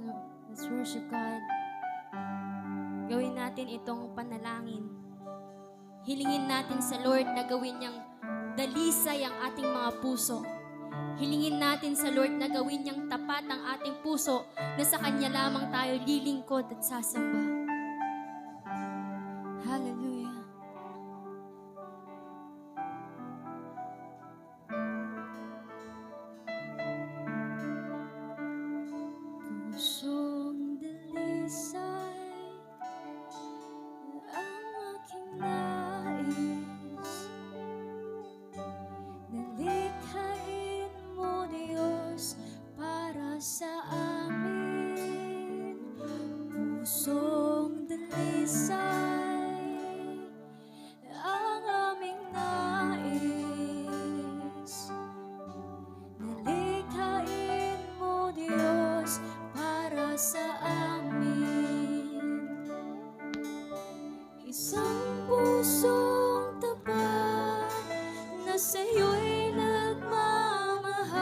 Let's worship God. Gawin natin itong panalangin. Hilingin natin sa Lord na gawin niyang dalisay ang ating mga puso. Hilingin natin sa Lord na gawin niyang tapat ang ating puso na sa Kanya lamang tayo lilingkod at sasamba. Hallelujah. Pusong dalisay ang aking nais. Nalikhain mo, Diyos, para sa amin. Pusong dalisay ang aming nais. Nalikhain mo, Diyos, para sa amin. Isang pusong tapat na sa'yo'y nagmamahal.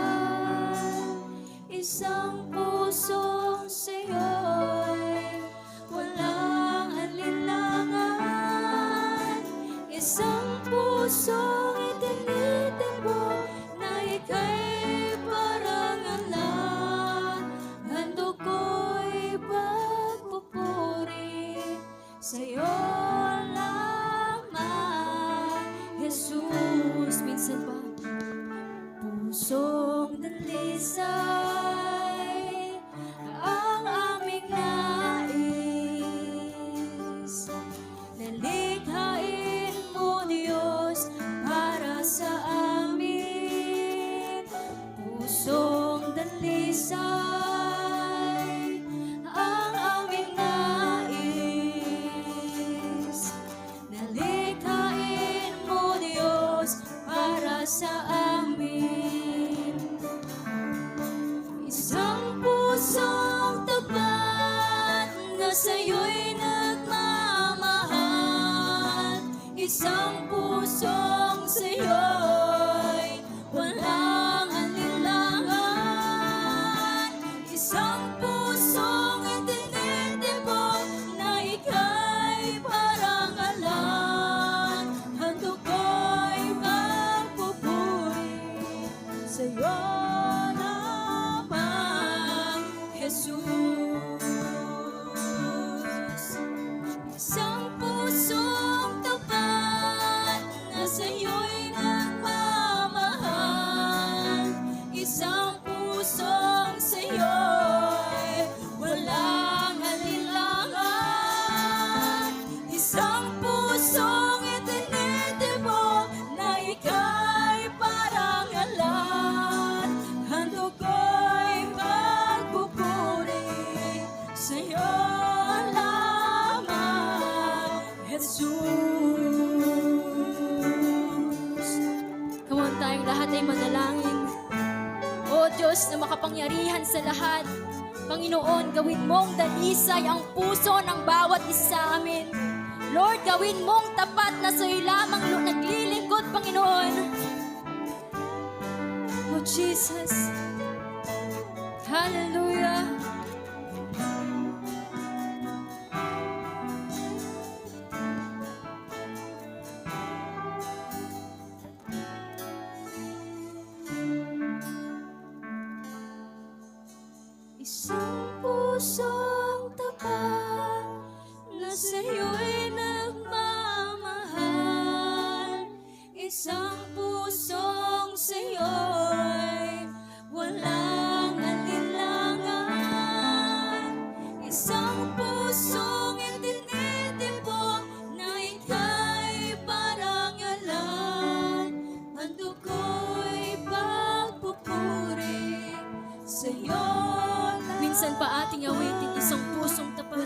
Isang pusong sa'yo'y walang alinlangan. Isang pusong itinitibok na ika'y parangalan. Handog ko'y pagpupuri sa'yo lamang, Jesus. Minsan ba? Pusong dalisay ang aming nais. Nalikhain mo, Diyos, para sa amin. Pusong dalisay ang aming nais. Nalikhain mo, Diyos, para sa amin. Isang pusong tapat na sa'yo'y nagmamahal. Isang pusong sa'yo'y walang alinlangan. Isang pusong itinitibok na ika'y parangalan. Handog ko'y magpupuri sa'yo lamang, Jesus. Isang pusong tapat na sa'yo'y nagmamahal. Isang pusong sa'yo'y walang alinlangan. Isang pusong itinitibok na ika'y parangalan. Handog ko'y magpupuri sa'yo lamang, Jesus. Come on, tayong lahat ay manalangin. O Diyos na makapangyarihan sa lahat, Panginoon, gawin mong dalisay ang puso ng bawat isa sa amin. Lord, gawin mong tapat na sa'yo lamang naglilingkod, Panginoon. Oh Jesus, hallelujah. Isang pusong tapat na sa'yo'y nagmamahal. Isang pusong sa'yo'y walang alinlangan. Isang pusong itinitibok na ika'y parangalan. Handog ko'y pagpupuri sa'yo. Minsan pa ating awitin isang pusong tapat.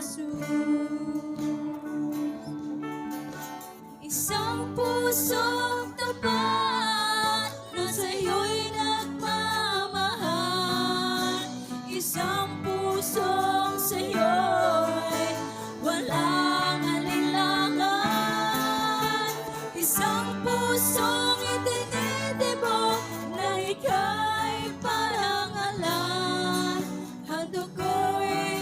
Isang pusong tapat na sa'yo'y nagmamahal. Isang pusong sa'yo'y walang alinlangan. Isang pusong itinitibok na ika'y parangalan. Handog ko'y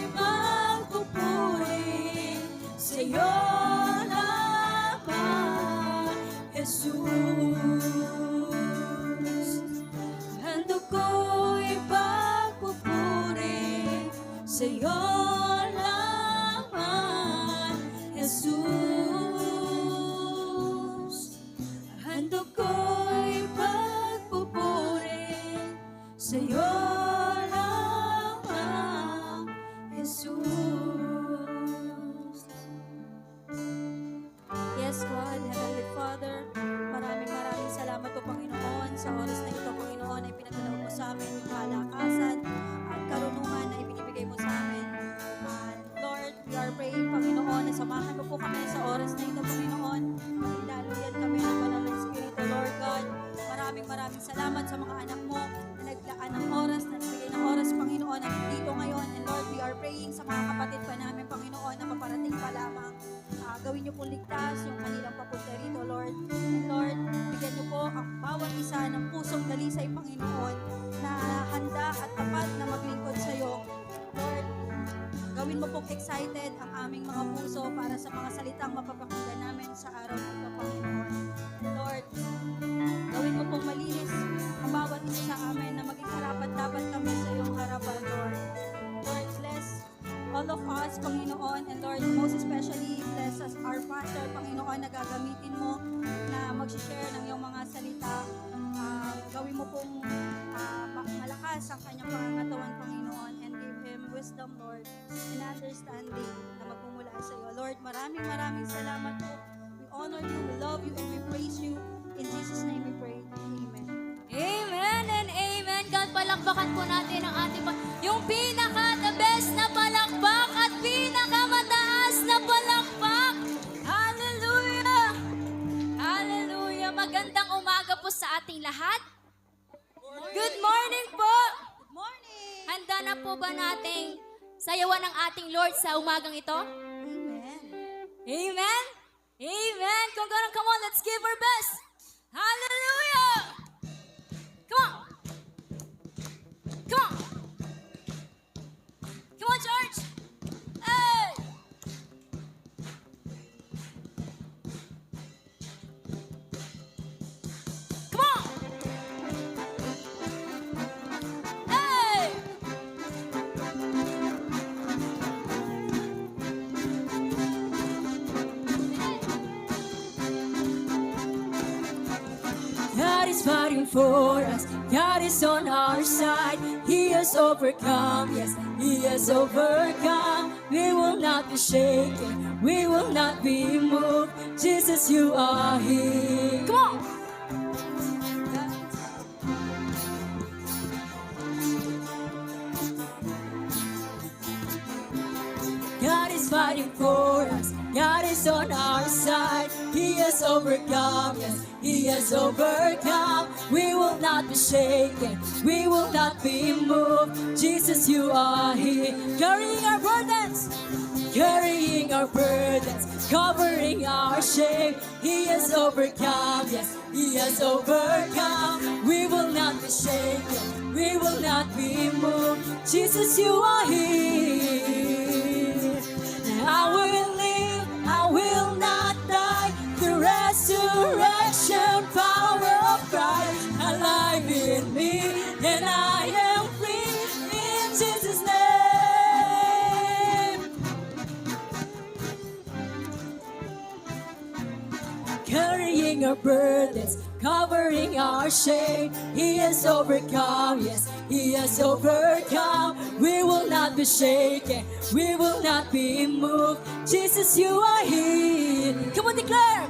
sa'yo lamang, Jesus. Handog ko'y pagpupuri sa'yo lamang, Jesus. Yes, God, Heavenly Father, maraming salamat po, Panginoon, sa oras na ito, Panginoon, ay pinagdalaw mo sa amin yung kalakasan at karunungan na ibinibigay mo sa amin. Lord, we are praying, Panginoon, na samahan mo po kami sa oras na ito, Panginoon. Lalo yan kami ng Banal na Espiritu, Lord God. Maraming salamat sa mga anak mo na naglaan ng oras, na nagbigay ng oras, Panginoon, na dito ngayon. And Lord, we are praying sa mga kapatid pa namin, Panginoon, na paparating pa lamang. Gawin niyo pong ligtas yung kanilang papunta rito, Lord. And Lord, bigyan niyo po ang bawat isa ng pusong dalisay, Panginoon, na handa at tapat na maglingkod sa iyo. Lord, gawin mo pong excited ang aming mga puso para sa mga salitang mapapakinggan namin sa araw na ito, Panginoon. Lord, gawin mo pong malinis ang bawat isa sa amin na maging karapat-dapat kami sa iyong harapan, Lord. Lord, bless all of us, Panginoon, and Lord, most especially, bless us, our pastor, Panginoon, na gagamitin mo na mag-share ng iyong mga salita. Gawin mo pong malakas ang kanyang pangangatawan, Panginoon, and give him wisdom, Lord, and understanding na magmumula sa iyo. Lord, maraming salamat po. We honor you, we love you, and we praise you. In Jesus' name we pray. Amen. Amen and amen. God, palakpakan po natin ang ating yung pinaka-the best na palakpak at pinaka-mataas na palakpak. Hallelujah! Hallelujah! Magandang umaga po sa ating lahat. Good morning po! Good morning! Handa na po ba nating sayawan ng ating Lord sa umagang ito? Amen. Amen? Amen! Kung ganun, come on, let's give our best! Hallelujah! Come on! Come on! Come on, church! Hey! Come on! Hey! God is fighting for us. God is on our side. He has overcome. Yes, He has overcome. We will not be shaken. We will not be moved. Jesus, you are here. Come on! God is fighting for us. God is on our side. He has overcome. Yes, He has overcome. We will not be shaken. We will not be moved. Jesus, you are here. Carrying our burdens. Carrying our burdens. Covering our shame. He has overcome. Yes, He has overcome. We will not be shaken. We will not be moved. Jesus, you are here. I will live, I will not die. The resurrection power of Christ alive in me, and I am free in Jesus' name. Carrying our burdens, covering our shame. He has overcome, yes, He has overcome. We will not be shaken, we will not be moved. Jesus, you are here. Come on, declare.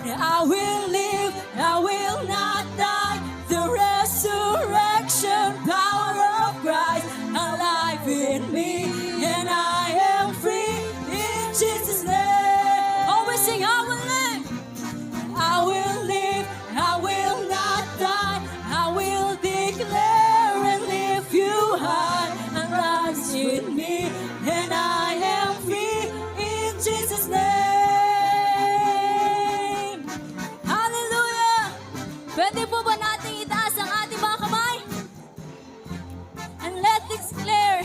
I will live, I will not die. The resurrection power of Christ alive in me, and I am free in Jesus' name. Always sing, I will live, I will live, I will not die. I will declare and lift you high. And rise in me, and I am free in Jesus' name. Hallelujah! Pwede po ba nating itaas ang ating mga kamay? And let's declare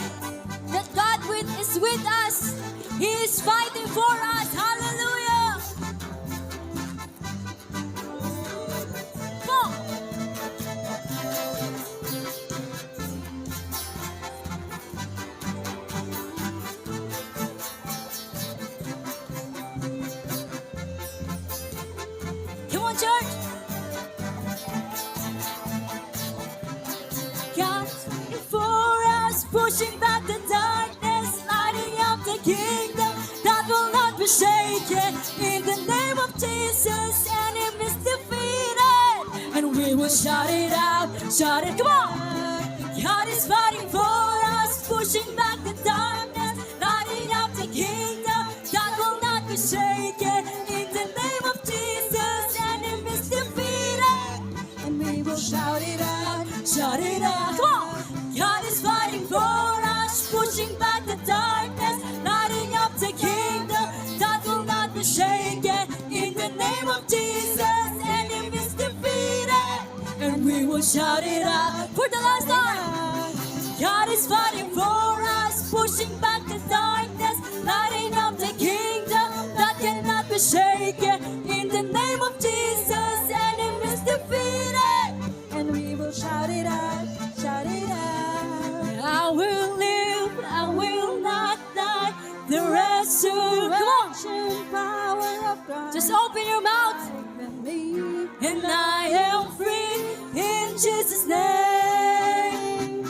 that God is with us. He is fighting for us. Hallelujah! Go! on, church. God for us, pushing back the darkness, lighting up the kingdom that will not be shaken. In the name of Jesus, enemies defeated, and we will shout it out, shout it, come on! God is fighting for us, pushing back the darkness, lighting up the kingdom that will not be shaken. In the name of Jesus, enemies defeated, and we will shout it out, shout it out. Come on! God is fighting for us, pushing back the darkness, lighting up the kingdom that will not be shaken. In the name of Jesus, enemies defeated, and we will shout it out for the last time. God is fighting for us, pushing back the darkness, lighting up the kingdom that cannot be shaken. In the name of Jesus, enemies defeated, and we will shout it out, shout it out. I will live, I will not die. The resurrection power of God. Just open your mouth, and I am free in Jesus' name.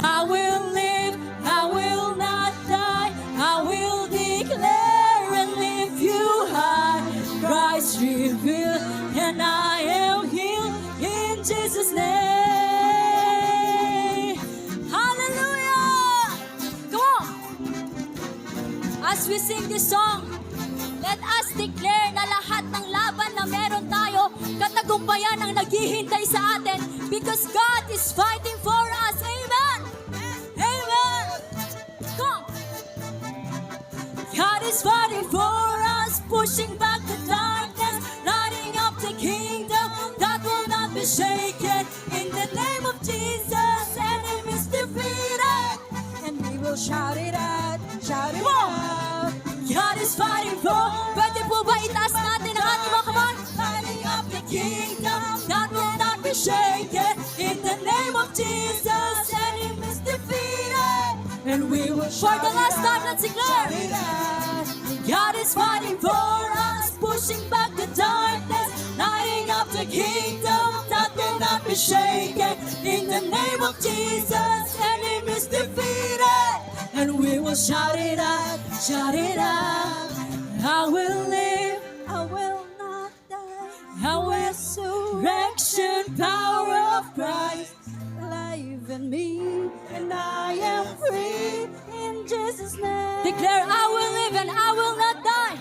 I will live, I will not die. I will declare and lift you high. Christ revealed, and I am healed in Jesus' name. Hallelujah! Come on! As we sing this song, let us declare na lahat ng laban na meron tayo, katagumpayan ang naghihintay sa atin because God is fighting for us. Amen! Amen! Come! God is fighting for us, pushing back the darkness, lighting up the kingdom that will not be shaken. In the name of Jesus, enemies defeated, and we will shout it out, shout it out. God is fighting for. Pwede po ba itaas natin ang ating mga kamay? Lighting up the kingdom that will not be shaken. In the name of Jesus, enemies defeated, and we will for the last time, let's declare. God is fighting for us, pushing back the darkness, lighting up the kingdom that will not be shaken. In the name of Jesus, enemies defeated, and we will shout it out, shout it out. I will live, I will not die. I will resurrection power of Christ alive in me, and I am free in Jesus' name. Declare, I will live and I will not die.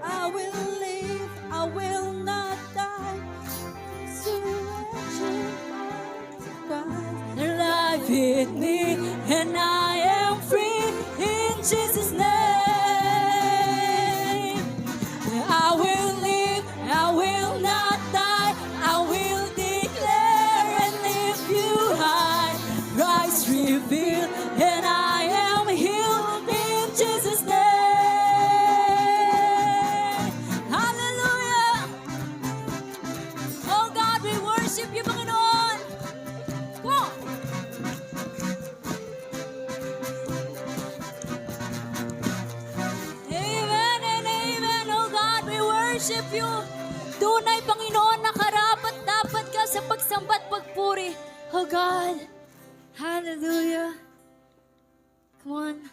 I will live, I will not die. Resurrection power of Christ alive in me, and I am free in Jesus' name. I will live, I will not die. I will declare and lift you high. Christ revealed, and I am healed in Jesus' name. Hallelujah! Oh God, we worship you, Panginoon. Come on. Amen and amen. Oh God, we worship you. Tunay, Panginoon, nakarapat dapat ka sa pagsambat pagpuri. Oh God. Hallelujah. Come on.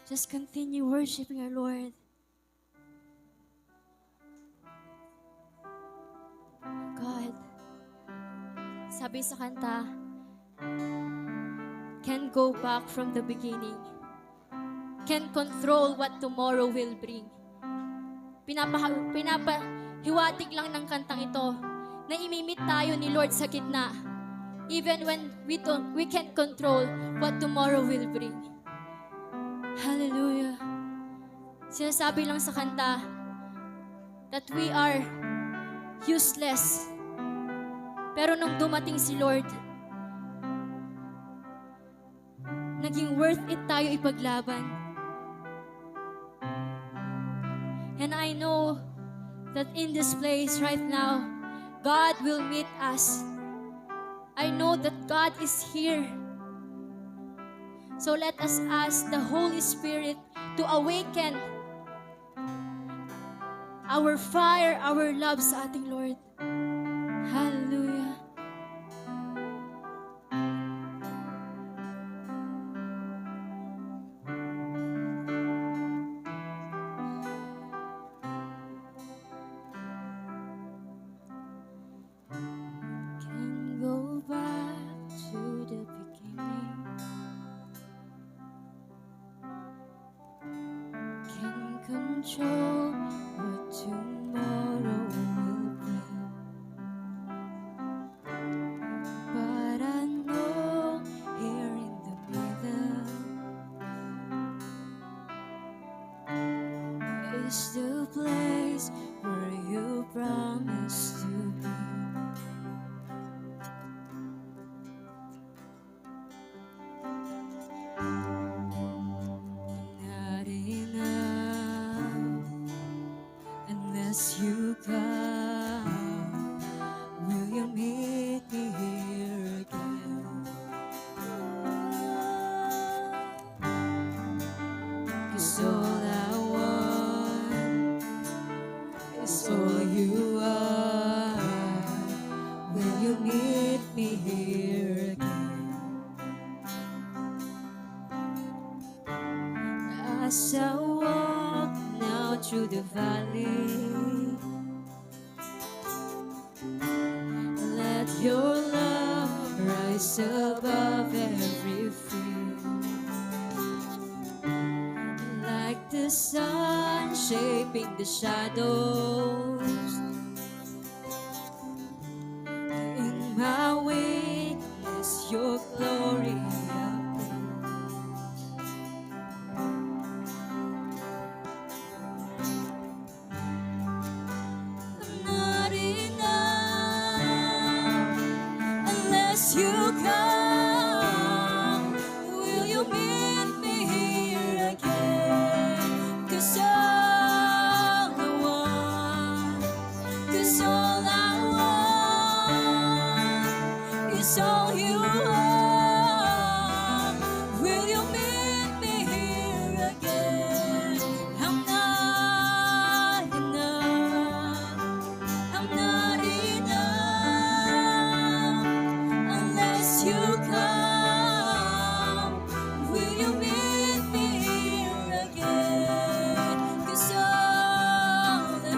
Just continue worshiping our Lord. God. Sabi sa kanta, can go back from the beginning. Can control what tomorrow will bring. Pinapahiwatig lang ng kantang ito na imimit tayo ni Lord sa gitna. Even when we can't control what tomorrow will bring. Hallelujah. Sinasabi lang sa kanta that we are useless. Pero nung dumating si Lord, naging worth it tayo ipaglaban. And I know that in this place right now, God will meet us. I know that God is here. So let us ask the Holy Spirit to awaken our fire, our love sa ating Lord. Hallelujah. Can go back to the beginning. Can control what tomorrow will bring. But I know here in the middle is the place where you promised to be. Not enough unless you come. Will you meet me here again? 'Cause all I want is all you are. Will you meet me here again? As I walk now through the valley, let your love rise above every fear. Like the sun shaping the shadows, in my weakness your glory appears. Not enough unless you come. Will you meet me here again? 'Cause all I want, 'cause all I want is all you are. Will you meet me here again? I'm not enough. I'm not enough unless you come. Will you meet me here again? 'Cause all I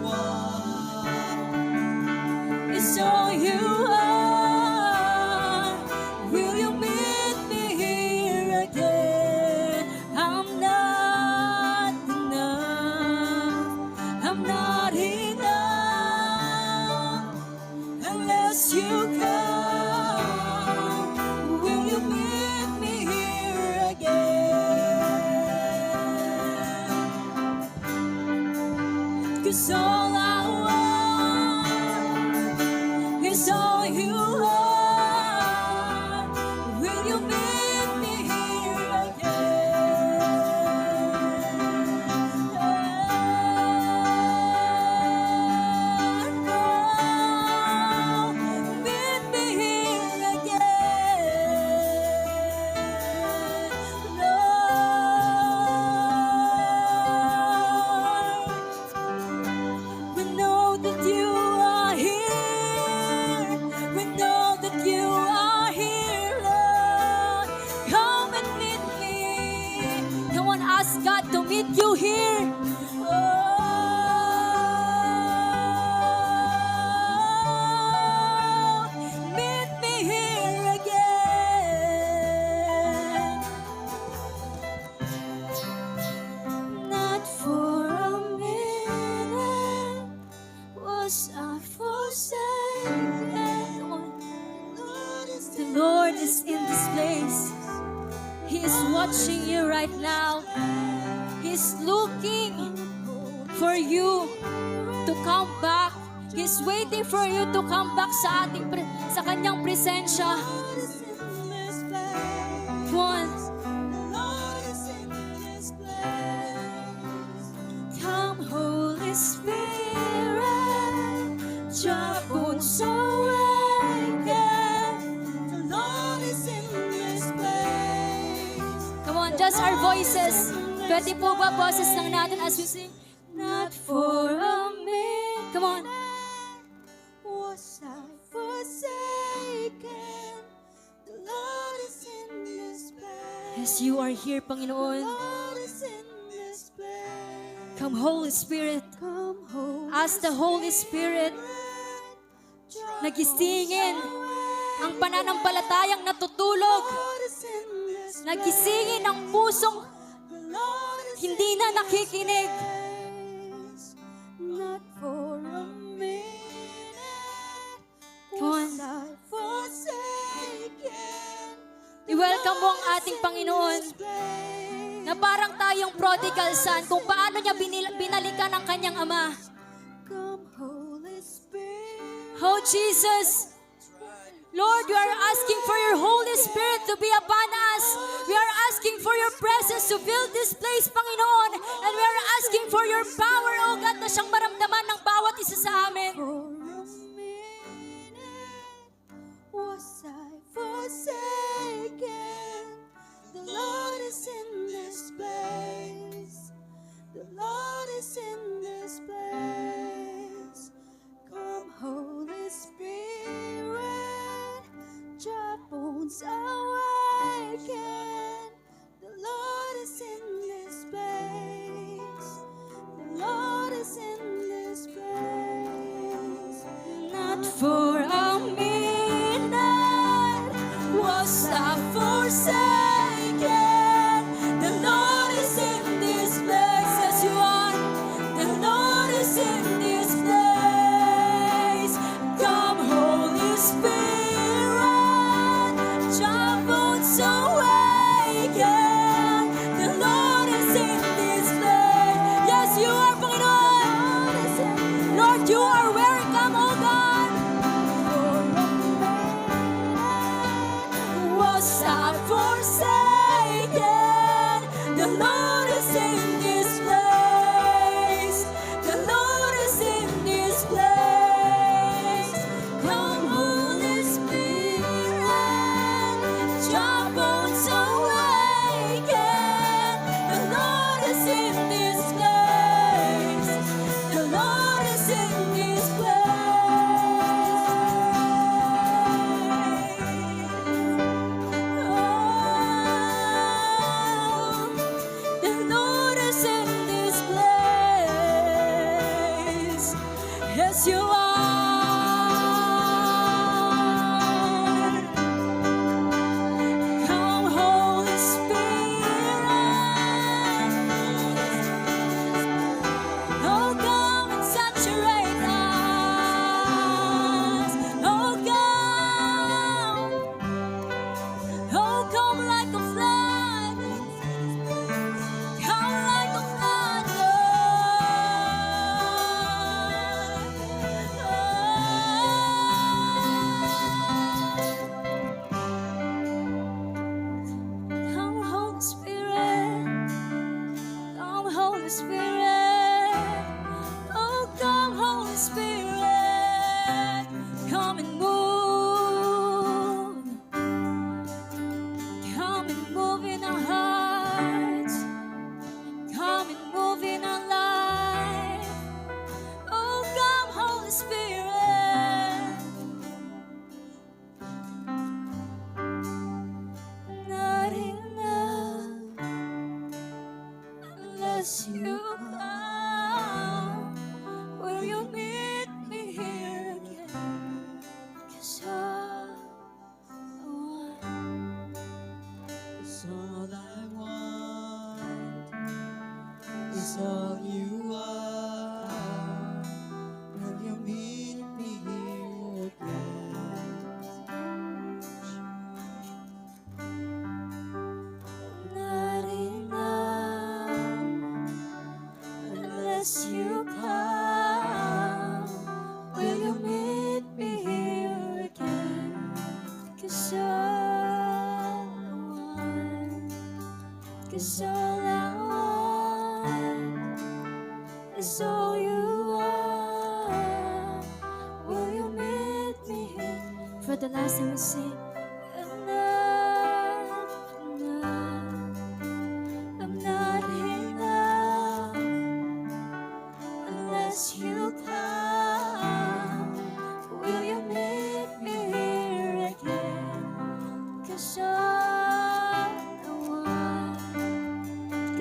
want is all you are. Will you meet me here again? I'm not enough. I'm not enough unless you come. Will you meet me here again? 'Cause all I want is all you are. Will you meet me here again? Oh, meet me here again. Lord, we know that you are here. We know that you are here, Lord. Come and meet me. Come on, ask God to meet you here. Oh, meet me here again. Not for a minute was I forsaken. The Lord is in this place. He is watching you right now. He's looking for you to come back. He's waiting for you to come back sa sa kanyang presensya. Come on. Come, Holy Spirit, drop on so just our voices. Pwede po ba boses lang natin as we sing? Not for a minute. Come on. Was I forsaken? The Lord is in this place. Yes, you are here, Panginoon. Lord is in this place. Come, Holy Spirit. Come, Holy As the Holy Spirit nagisingin ang pananampalatayang natutulog. Lord is in this Nagisingin ang pusong Lord is hindi na nakikinig. place. Not for a minute. Come on. Was I forsaken? I-welcome mo ang ating Panginoon na parang tayong prodigal son kung paano niya binalikan ang kanyang ama. Come, Holy Spirit. Oh, Jesus. Lord, we are asking for your Holy Spirit to be upon us. We are asking for your presence to fill this place, Panginoon. And we are asking for your power, oh God, na siyang maramdaman ng bawat isa sa amin. For a minute, was I forsaken? The Lord is in this place. The Lord is in this place. Come, Holy Spirit, dry bones awaken. The Lord is in this place. The Lord is in this place. Not for a minute was I forsaken. The Lord is in this place. Yes, you are. The Lord is in this place. Come, Holy Spirit, dry bones awaken. The Lord is in this place. Yes, you are, Panginoon. Lord, you are welcome, oh God. Was I forsaken? The Lord is in this place. The Lord is in this place. Come, Holy Spirit, dry bones awaken. The Lord is in this place. The Lord is in this place. The Lord is in this place. Yes, you are. Come, Holy Spirit. Oh, come and saturate us. Oh, come like a flood. Come like a flood, Lord. Come, Holy Spirit. Come, Holy Spirit. Oh, come, Holy Spirit. Come and move. Come and move in our hearts. Come and move in our life. Oh, come, Holy Spirit. Not enough unless you come. Will you meet me here again? 'Cause all I want It's all I want, it's all you are. Will you meet me here again? not enough unless you come. Will you meet me here again? 'Cause all I want is all you are. Will you meet me here? For the last time we sing, enough, enough. I'm not here.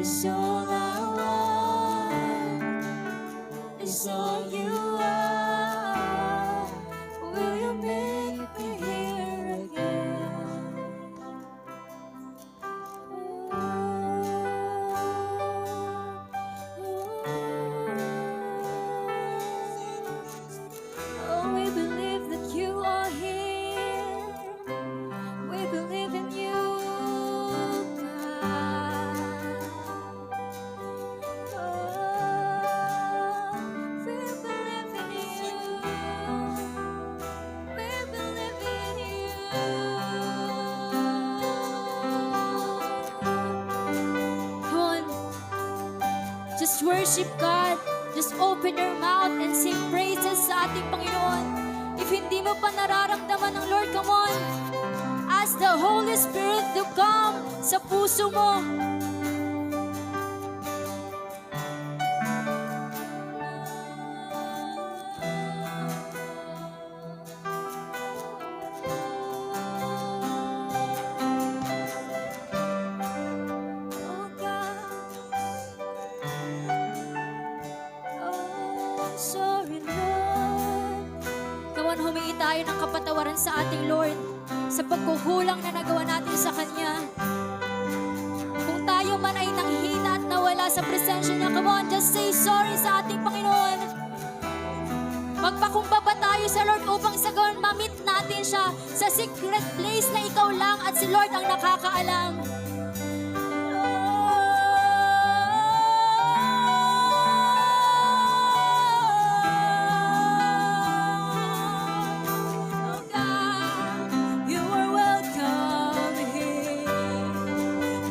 is all I want, is all you are. Will you make me here again? Oh, we believe that you are here. We believe in you, God. Oh, we believe in you. We believe in you. Come on. Just worship God. Just open your mouth and sing praises sa ating Panginoon. If hindi mo pa nararamdaman ng Lord, come on. Ask the Holy Spirit to come sa puso mo. Oh, God. Oh, sorry, Lord. Come on, humingi tayo ng kapatawaran sa ating Lord sa pagkukulang na nagawa natin sa Kanya. Kung tayo man ay nanghina at nawala sa presensya niya, come on, just say sorry sa ating Panginoon. Magpakumbaba tayo sa Lord upang sa gawan ma-meet natin siya sa secret place na ikaw lang at si Lord ang nakakaalam. Oh, God, you are welcome here.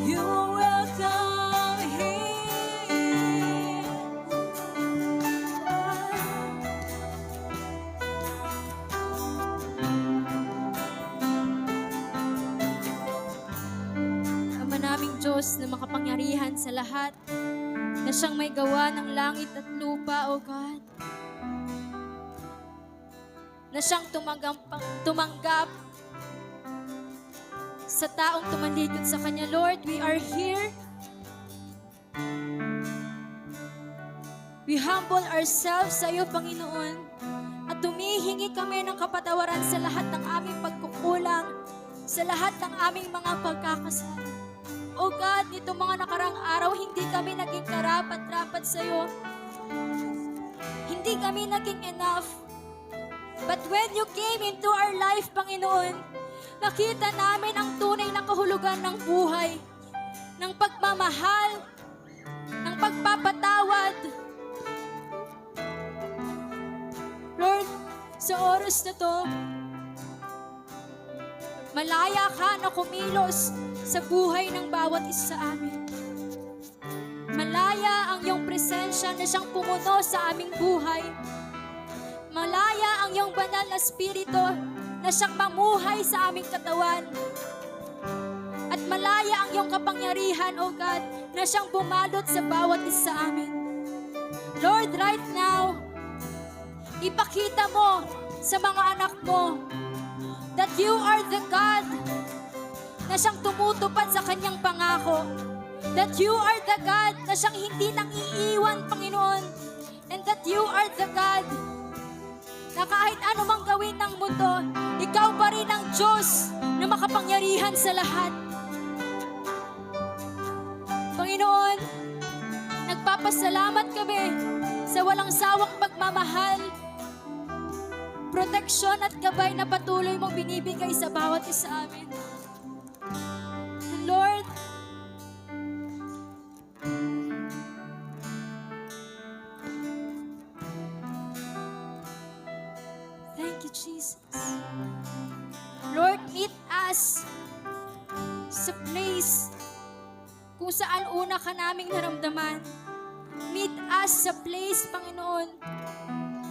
You are welcome here. Ama naming Diyos na makapangyarihan sa lahat, na siyang may gawa ng langit at lupa, O God. Na siyang tumanggap sa taong tumalikod sa Kanya. Lord, we are here. We humble ourselves sa iyo, Panginoon, at tumihingi kami ng kapatawaran sa lahat ng aming pagkukulang, sa lahat ng aming mga pagkakasala. O God, nito mga nakarang araw, hindi kami naging karapat-rapat sa iyo. Hindi kami naging enough. But when you came into our life, Panginoon, nakita namin ang tunay na kahulugan ng buhay, ng pagmamahal, ng pagpapatawad. Lord, sa oras na to, malaya ka na kumilos sa buhay ng bawat isa sa amin. Malaya ang iyong presensya na siyang pumuno sa aming buhay. Malaya ang iyong banal na spirito na siyang mamuhay sa aming katawan. At malaya ang iyong kapangyarihan, O God, na siyang bumalot sa bawat isa sa amin. Lord, right now, ipakita mo sa mga anak mo that you are the God na siyang tumutupad sa kanyang pangako. That you are the God na siyang hindi nang iiwan, Panginoon. And that you are the God na kahit anumang gawin ng mundo, ikaw pa rin ang Diyos na makapangyarihan sa lahat. Panginoon, nagpapasalamat kami sa walang sawang pagmamahal, proteksyon at gabay na patuloy mong binibigay sa bawat isa amin. Lord, thank you, Jesus. Lord, meet us sa place kung saan una ka naming naramdaman. Meet us sa place, Panginoon.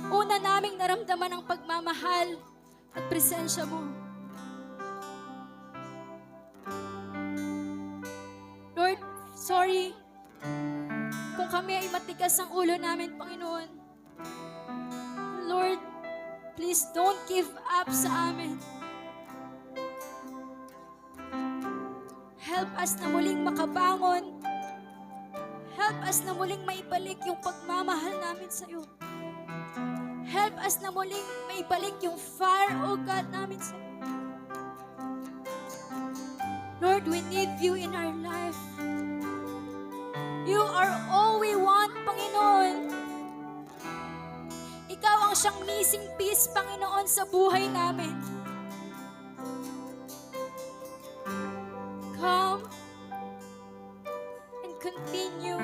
Una naming naramdaman ang pagmamahal at presensya mo. Lord, sorry kung kami ay matigas ang ulo namin, Panginoon. Lord, please don't give up sa amin. Help us na muling makabangon Help us na muling maibalik yung pagmamahal namin sa iyo. Help us na muling maibalik yung fire, O God, namin sa iyo. Lord, we need you in our life. You are all we want, Panginoon. Ikaw ang siyang missing piece, Panginoon, sa buhay namin. Come and continue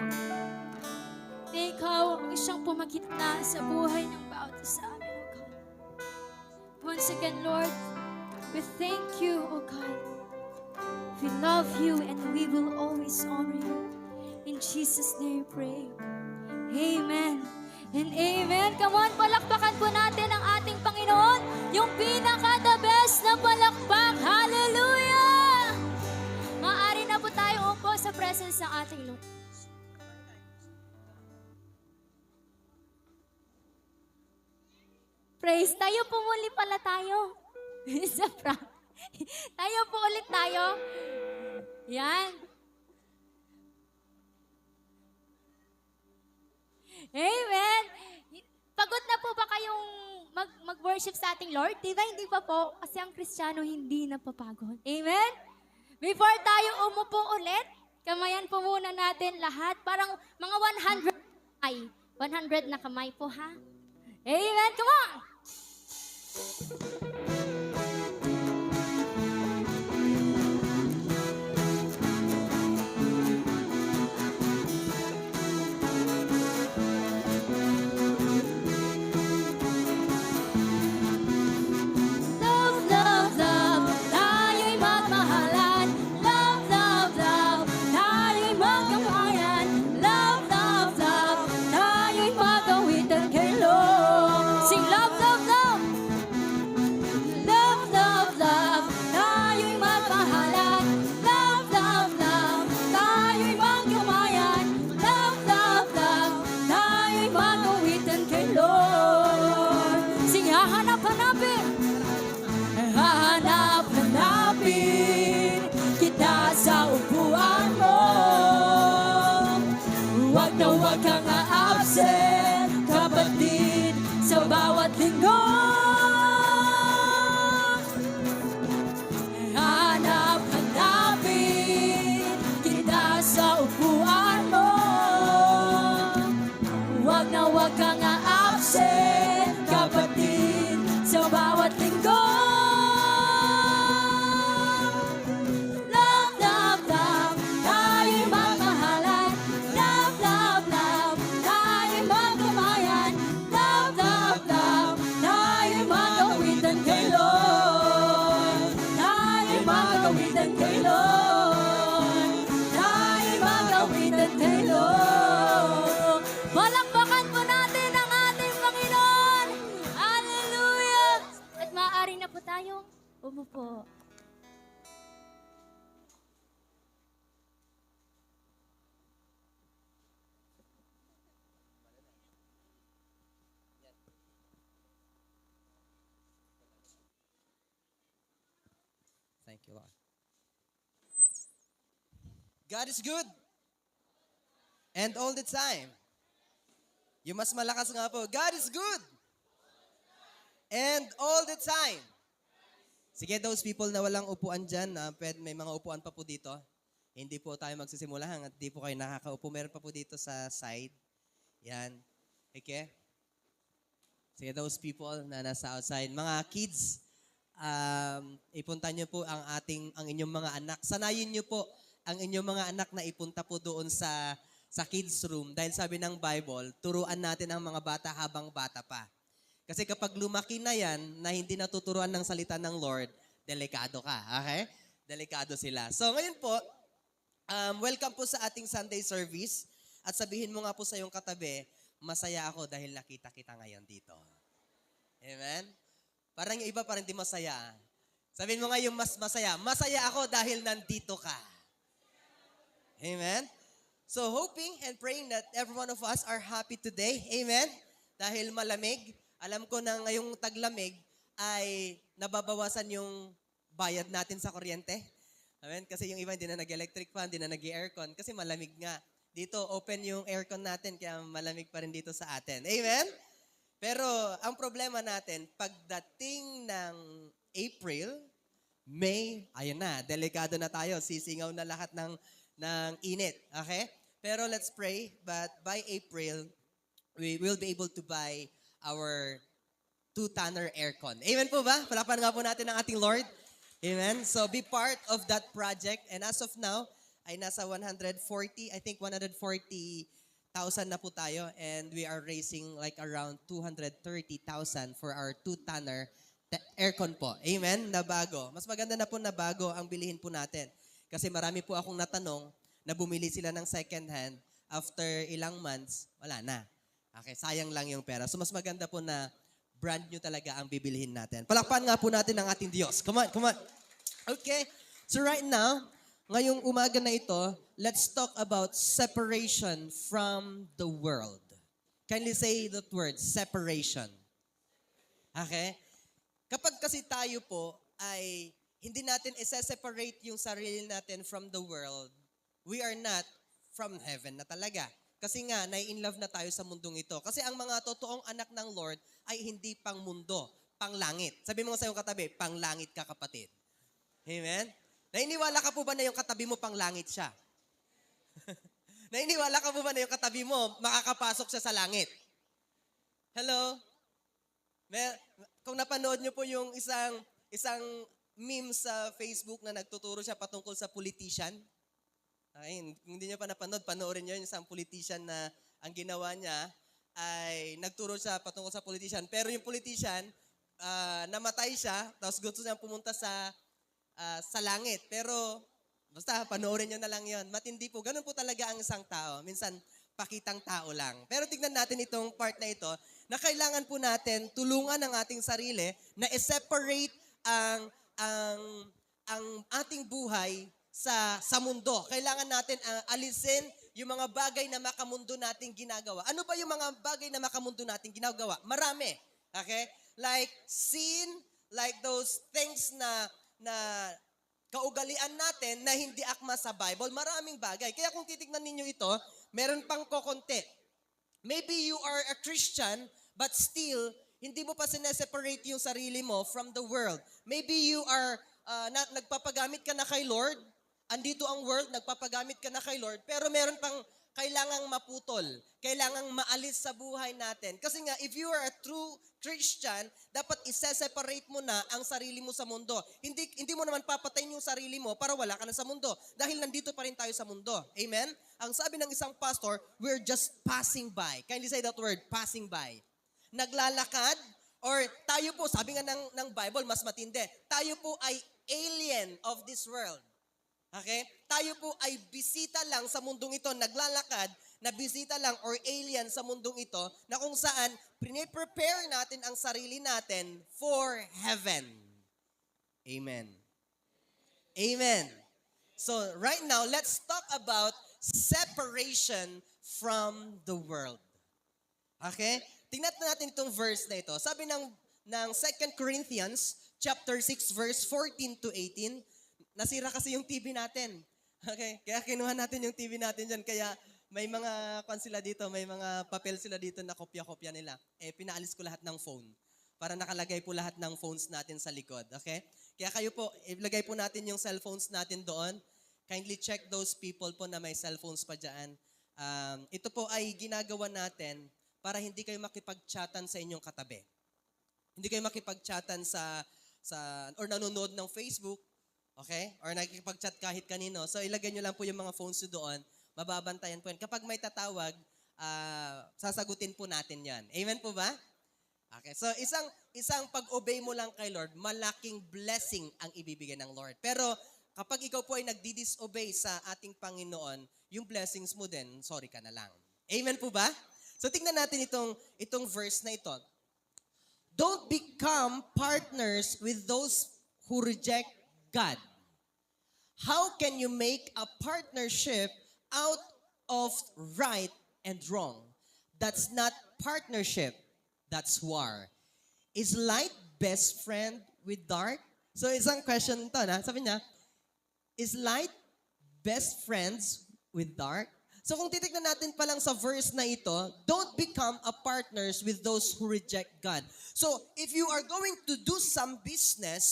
na ikaw ang siyang pumagitna sa buhay ng bawat isa amin, O God. Once again, Lord, we thank you, O God. We love you and we will always honor you. In Jesus' name we pray. Amen and amen. Come on, palakpakan po natin ang ating Panginoon. Yung pinaka-the best na palakpak. Hallelujah! Maaari na po tayo upo sa presence ng ating Lord. Praise. Tayo po muli pala tayo. Sa prank. Tayo po ulit tayo. Yan. Amen. Pagod na po ba kayong mag-worship sa ating Lord? Diba hindi pa po? Kasi ang Kristiyano hindi napapagod. Amen? Before tayo umupo ulit, kamayan po muna natin lahat. Parang mga 100 ay 100 na kamay po, ha? Amen. Come on! Love, love, love, tayo'y magmahalan. Love, love, love, tayo'y magkamayan. Love, love, love, tayo'y magawitan kay Lord. Sing love, love, love. Love, love, love, tayo'y magmahalan. Love, love, love, tayo'y magkamayan. Love, love, love, tayo'y magawitan kay Lord. Sing hahanap-hanapin. Hahanap-hanapin kita sa upuan mo. Huwag na huwag kang a-absent, kapatid, sa bawat linggo. Hahanap-hanapin kita sa upuan mo. Huwag na huwag kang a-absent, kapatid, sa bawat linggo. Love, love, love, tayo'y magmahalan. Love, love, love, tayo'y magkamayan. Love, love, love, tayo'y magawitan kay Lord. Tayo'y magawitan kay Lord. Tayo'y magawitan kay Lord. Palakpakan po natin ang ating Panginoon. Hallelujah! At maaari na po tayong umupo. Thank you, Lord. God is good. And all the time. You mas malakas nga po. God is good. And all the time. Sige, those people na walang upuan dyan, may mga upuan pa po dito. Hindi po tayo magsisimula hanggat di po kayo nakakaupo. Meron pa po dito sa side. Yan. Okay? Sige, those people na nasa outside. Mga kids, ipunta nyo po ang inyong mga anak. Sanayin nyo po ang inyong mga anak na ipunta po doon sa kids room. Dahil sabi ng Bible, turuan natin ang mga bata habang bata pa. Kasi kapag lumaki na yan, na hindi natuturuan ng salita ng Lord, delikado ka. Okay? Delikado sila. So ngayon po, welcome po sa ating Sunday service. At sabihin mo nga po sa iyong katabi, masaya ako dahil nakita kita ngayon dito. Amen? Parang yung iba parang hindi masaya. Sabihin mo nga yung mas masaya. Masaya ako dahil nandito ka. Amen? So hoping and praying that every one of us are happy today. Amen? Dahil malamig. Alam ko na ngayong taglamig ay nababawasan yung bayad natin sa kuryente. Amen? Kasi yung iba hindi na nag-electric fan, hindi na nag-aircon kasi malamig nga. dito open yung aircon natin kaya malamig pa rin dito sa atin. Amen? Pero ang problema natin, pagdating ng April, May, ayun na, delikado na tayo. Sisingaw na lahat ng init. Okay? Pero let's pray. But by April, we will be able to buy our 2-tonner aircon. Amen po ba? Palapan nga po natin ang ating Lord. Amen? So be part of that project. And as of now, ay nasa 140, I think 140,000 na po tayo. And we are raising like around 230,000 for our 2-tonner aircon po. Amen? Na bago. Mas maganda na po na bago ang bilihin po natin. Kasi marami po akong natanong na bumili sila ng second hand. After ilang months, wala na. Okay, sayang lang yung pera. So mas maganda po na brand new talaga ang bibilihin natin. Palakpan nga po natin ang ating Diyos. Come on, come on. Okay, so right now, ngayong umaga na ito, let's talk about separation from the world. Kindly say that word, separation. Okay? Kapag kasi tayo po ay hindi natin isa-separate yung sarili natin from the world, we are not from heaven na talaga. Kasi nga, nai-in-love na tayo sa mundong ito. Kasi ang mga totoong anak ng Lord ay hindi pang mundo, pang langit. Sabi mo sa iyong katabi, pang langit ka kapatid. Amen? Nainiwala ka po ba na yung katabi mo pang langit siya? Nainiwala ka po ba na yung katabi mo makakapasok siya sa langit? Hello? Kung napanood niyo po yung isang meme sa Facebook na nagtuturo siya patungkol sa politician, ay, kung hindi niyo pa napanood, panoorin niyo yung isang politician na ang ginawa niya ay nagturo siya patungkol sa politician. Pero yung politician, namatay siya, tapos gusto niya pumunta sa langit. Pero, basta, panoorin niyo na lang yon. Matindi po. Ganun po talaga ang isang tao. Minsan, pakitang tao lang. Pero tignan natin itong part na ito, na kailangan po natin tulungan ang ating sarili na i-separate ang ating buhay sa mundo. Kailangan natin alisin yung mga bagay na makamundo nating ginagawa. Ano ba yung mga bagay na makamundo nating ginagawa? Marami. Okay? Like sin, like those things na kaugalian natin na hindi akma sa Bible. Maraming bagay. Kaya kung titignan ninyo ito, meron pang kokonti. Maybe you are a Christian, but still, hindi mo pa sineseparate yung sarili mo from the world. Maybe you are, nagpapagamit ka na kay Lord, andito ang world, nagpapagamit ka na kay Lord, pero meron pang kailangang maputol, kailangang maalis sa buhay natin. Kasi nga, if you are a true Christian, dapat isa-separate mo na ang sarili mo sa mundo. Hindi mo naman papatayin yung sarili mo para wala ka na sa mundo. Dahil nandito pa rin tayo sa mundo. Amen? Ang sabi ng isang pastor, we're just passing by. Kindly say that word, passing by. Naglalakad, or tayo po, sabi nga ng Bible, mas matindi, tayo po ay alien of this world. Okay? Tayo po ay bisita lang sa mundong ito, naglalakad, na bisita lang or alien sa mundong ito, na kung saan, prepare natin ang sarili natin for heaven. Amen. Amen. So, right now, let's talk about separation from the world. Okay? Tingnan natin itong verse na ito. Sabi ng 2 Corinthians chapter 6 verse 14 to 18, nasira kasi yung TV natin. Okay? Kaya kinuha natin yung TV natin dyan. Kaya may mga sila dito, may mga papel sila dito na kopya-kopya nila. Pinaalis ko lahat ng phone para nakalagay po lahat ng phones natin sa likod. Okay? Kaya kayo po, ilagay po natin yung cellphones natin doon. Kindly check those people po na may cellphones pa dyan. Ito po ay ginagawa natin para hindi kayo makipag-chatan sa inyong katabi. Hindi kayo makipag-chatan or nanonood ng Facebook, okay? Or nakikipag-chat kahit kanino. So ilagay nyo lang po yung mga phones nyo doon. Mababantayan po yan. Kapag may tatawag, sasagutin po natin yan. Amen po ba? Okay. So isang pag-obey mo lang kay Lord, malaking blessing ang ibibigay ng Lord. Pero kapag ikaw po ay nagdi-disobey sa ating Panginoon, yung blessings mo din, sorry ka na lang. Amen po ba? So tingnan natin itong verse na ito. Don't become partners with those who reject God. How can you make a partnership out of right and wrong? That's not partnership. That's war. Is light best friend with dark? So isang question to na. Sabi niya, is light best friends with dark? So kung titignan natin pa lang sa verse na ito, don't become a partners with those who reject God. So if you are going to do some business,